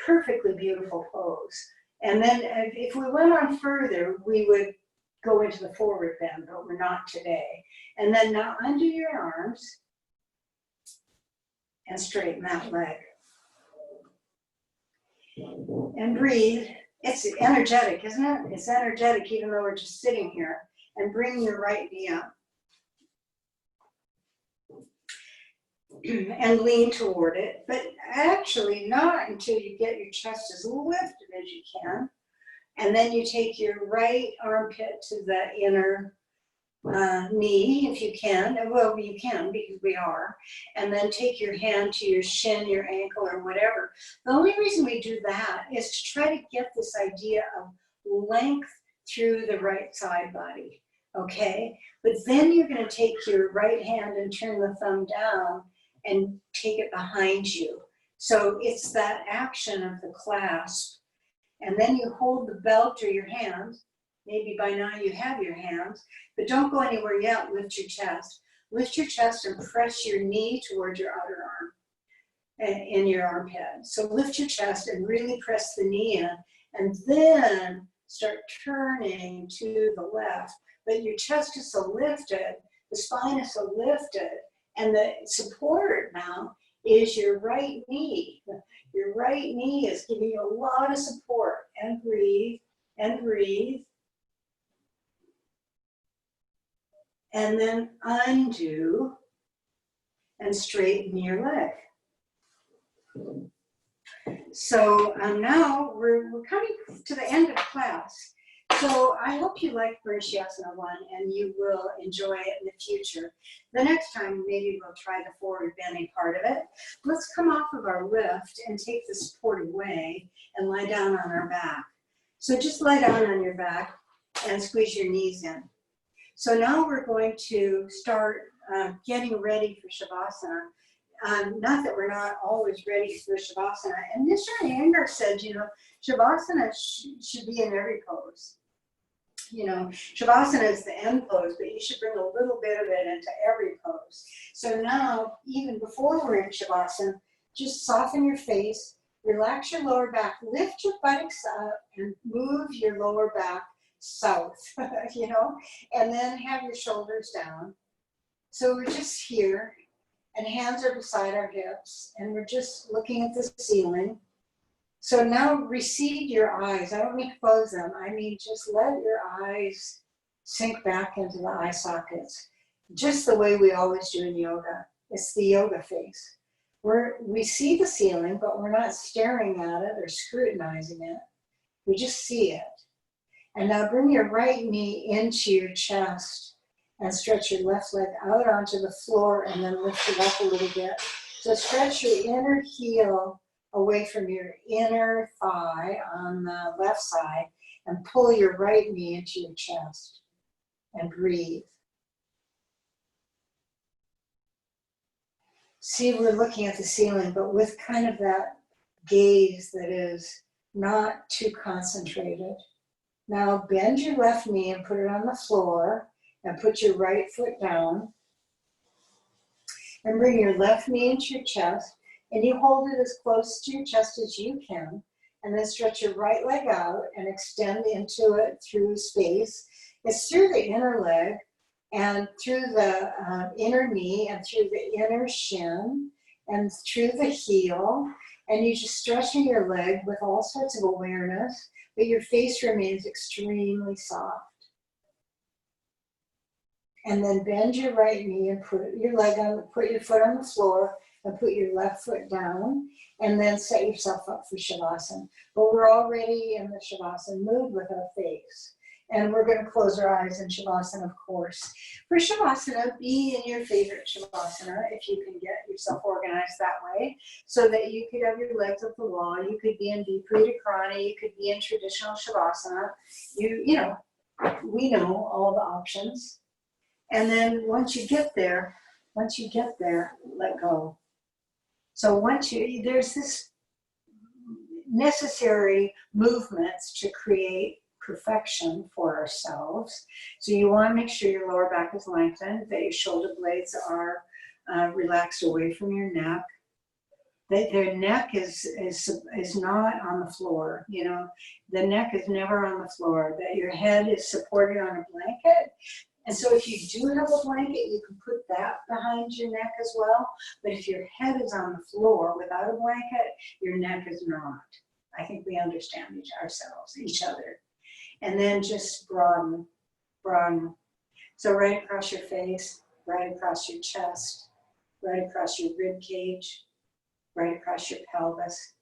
perfectly beautiful pose. And then if we went on further, we would go into the forward bend, but we're not today. And then now undo your arms and straighten that leg. And breathe. It's energetic, isn't it? It's energetic even though we're just sitting here. And bring your right knee up. And lean toward it, but actually not until you get your chest as lifted as you can. And then you take your right armpit to the inner knee, if you can. Well, you can because we are. And then take your hand to your shin, your ankle, or whatever. The only reason we do that is to try to get this idea of length through the right side body, okay? But then you're going to take your right hand and turn the thumb down and take it behind you. So it's that action of the clasp. And then you hold the belt or your hand. Maybe by now you have your hands, but don't go anywhere yet. Lift your chest. Lift your chest and press your knee towards your outer arm in your armpit. So lift your chest and really press the knee in, and then start turning to the left. But your chest is so lifted, the spine is so lifted, and the support now is your right knee. Your right knee is giving you a lot of support. And breathe, and breathe. And then undo and straighten your leg. So now we're coming to the end of class. So I hope you like Varishyasana 1 and you will enjoy it in the future. The next time, maybe we'll try the forward bending part of it. Let's come off of our lift and take the support away and lie down on our back. So just lie down on your back and squeeze your knees in. So now we're going to start getting ready for Shavasana. Not that we're not always ready for Shavasana. And Mr. Iyengar said, you know, Shavasana should be in every pose. You know, Shavasana is the end pose, but you should bring a little bit of it into every pose. So now, even before we're in Shavasana, just soften your face, relax your lower back, lift your buttocks up, and move your lower back south, you know, and then have your shoulders down. So we're just here, and hands are beside our hips, and we're just looking at the ceiling. So now recede your eyes. I don't mean close them. I mean just let your eyes sink back into the eye sockets, just the way we always do in yoga. It's the yoga face. We see the ceiling, but we're not staring at it or scrutinizing it. We just see it. And now bring your right knee into your chest and stretch your left leg out onto the floor and then lift it up a little bit. So stretch your inner heel away from your inner thigh on the left side and pull your right knee into your chest and breathe. See, we're looking at the ceiling, but with kind of that gaze that is not too concentrated. Now bend your left knee and put it on the floor and put your right foot down. And bring your left knee into your chest and you hold it as close to your chest as you can. And then stretch your right leg out and extend into it through space. It's through the inner leg and through the inner knee and through the inner shin and through the heel. And you're just stretching your leg with all sorts of awareness, but your face remains extremely soft. And then bend your right knee and put your foot on the floor and put your left foot down, and then set yourself up for Shavasana. But we're already in the Shavasana mood with our face. And we're going to close our eyes in Shavasana, of course. For Shavasana, be in your favorite Shavasana if you can get yourself organized that way, so that you could have your legs up the wall. You could be in Viparita Karani. You could be in traditional Shavasana. You know, we know all the options. And then once you get there, let go. So there's this necessary movements to create perfection for ourselves. So you want to make sure your lower back is lengthened, that your shoulder blades are relaxed away from your neck. That their neck is not on the floor, you know. The neck is never on the floor, that your head is supported on a blanket. And so if you do have a blanket, you can put that behind your neck as well. But if your head is on the floor without a blanket, your neck is not. I think we understand each other. And then just broaden, broaden. So right across your face, right across your chest, right across your rib cage, right across your pelvis.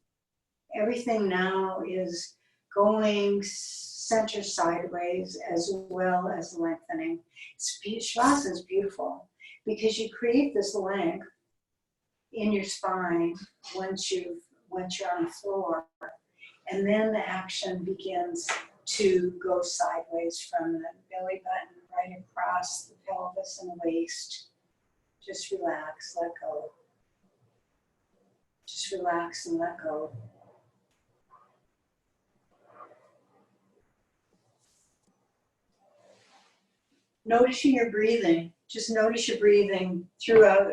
Everything now is going center sideways as well as lengthening. Shavasana is beautiful because you create this length in your spine once you're on the floor, and then the action begins to go sideways from the belly button right across the pelvis and waist. Just relax, let go. Just relax and let go. Noticing your breathing. Just notice your breathing throughout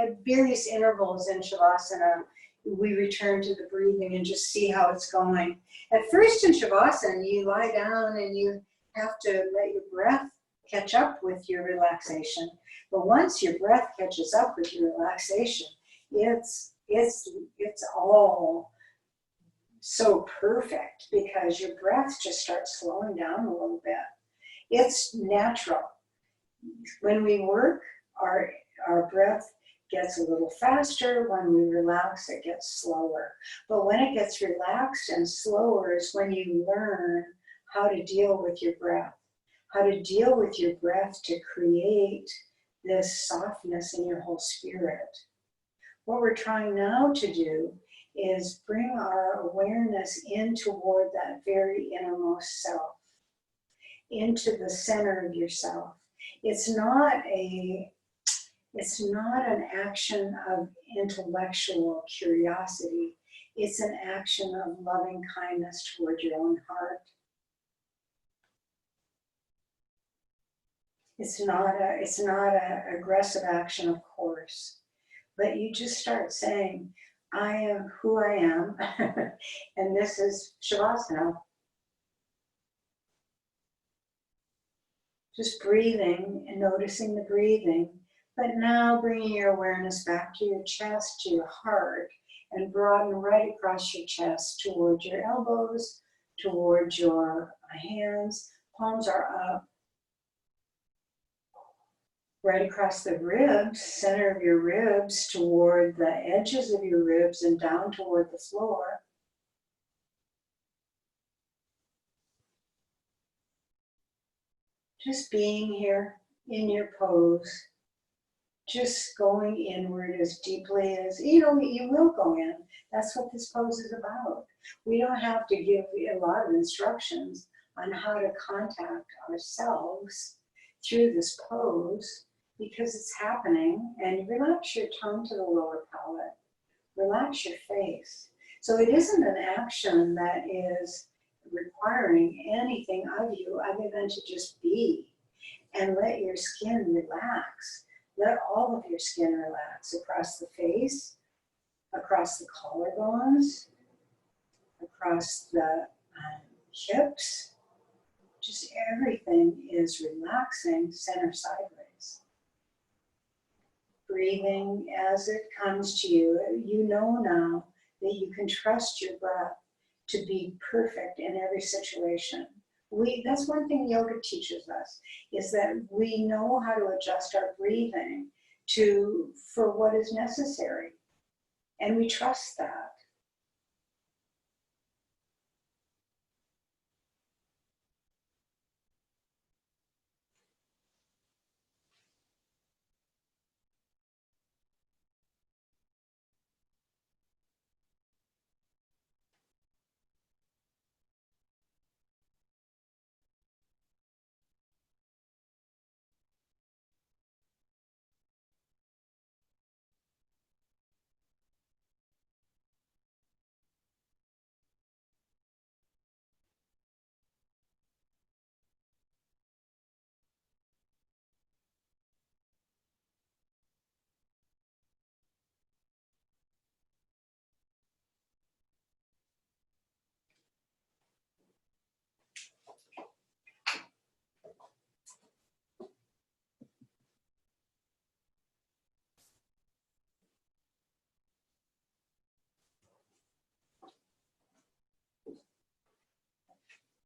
at various intervals in Shavasana. We return to the breathing and just see how it's going. At first in Shavasana, you lie down and you have to let your breath catch up with your relaxation. But once your breath catches up with your relaxation, it's all so perfect because your breath just starts slowing down a little bit. It's natural. When we work, our breath gets a little faster. When we relax, it gets slower. But when it gets relaxed and slower is when you learn how to deal with your breath, how to deal with your breath to create this softness in your whole spirit. What we're trying now to do is bring our awareness in toward that very innermost self, into the center of yourself. It's not an action of intellectual curiosity. It's an action of loving kindness toward your own heart. It's not an aggressive action, of course, but you just start saying, I am who I am, and this is Shavasana. Just breathing and noticing the breathing, but now bringing your awareness back to your chest, to your heart, and broaden right across your chest towards your elbows, towards your hands. Palms are up. Right across the ribs, center of your ribs, toward the edges of your ribs and down toward the floor. Just being here in your pose, just going inward as deeply as, you will go in. That's what this pose is about. We don't have to give a lot of instructions on how to contact ourselves through this pose because it's happening, and relax your tongue to the lower palate. Relax your face. So it isn't an action that is requiring anything of you other than to just be and let your skin relax. Let all of your skin relax across the face, across the collarbones, across the hips. Just everything is relaxing center sideways. Breathing as it comes to you. You know now that you can trust your breath to be perfect in every situation. That's one thing yoga teaches us, is that we know how to adjust our breathing for what is necessary. And we trust that.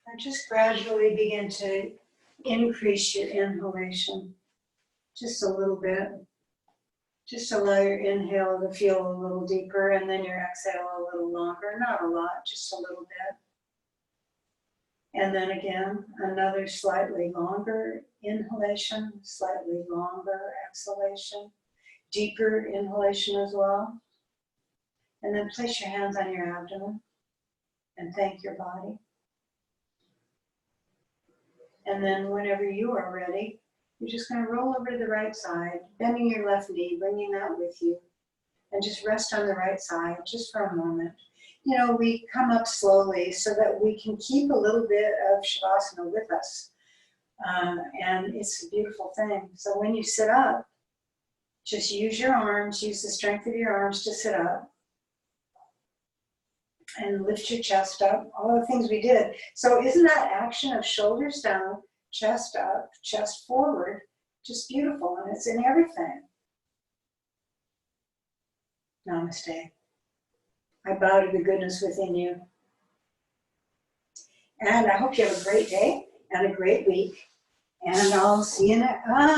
And just gradually begin to increase your inhalation just a little bit. Just allow your inhale to feel a little deeper and then your exhale a little longer. Not a lot, just a little bit. And then again, another slightly longer inhalation, slightly longer exhalation, deeper inhalation as well. And then place your hands on your abdomen and thank your body. And then whenever you are ready, you're just going to roll over to the right side, bending your left knee, bringing that with you, and just rest on the right side just for a moment. You know, we come up slowly so that we can keep a little bit of Shavasana with us. And it's a beautiful thing. So when you sit up, just use your arms, use the strength of your arms to sit up. And lift your chest up, all the things we did. So isn't that action of shoulders down, chest up, chest forward, just beautiful, and it's in everything. Namaste. I bow to the goodness within you. And I hope you have a great day and a great week. And I'll see you next.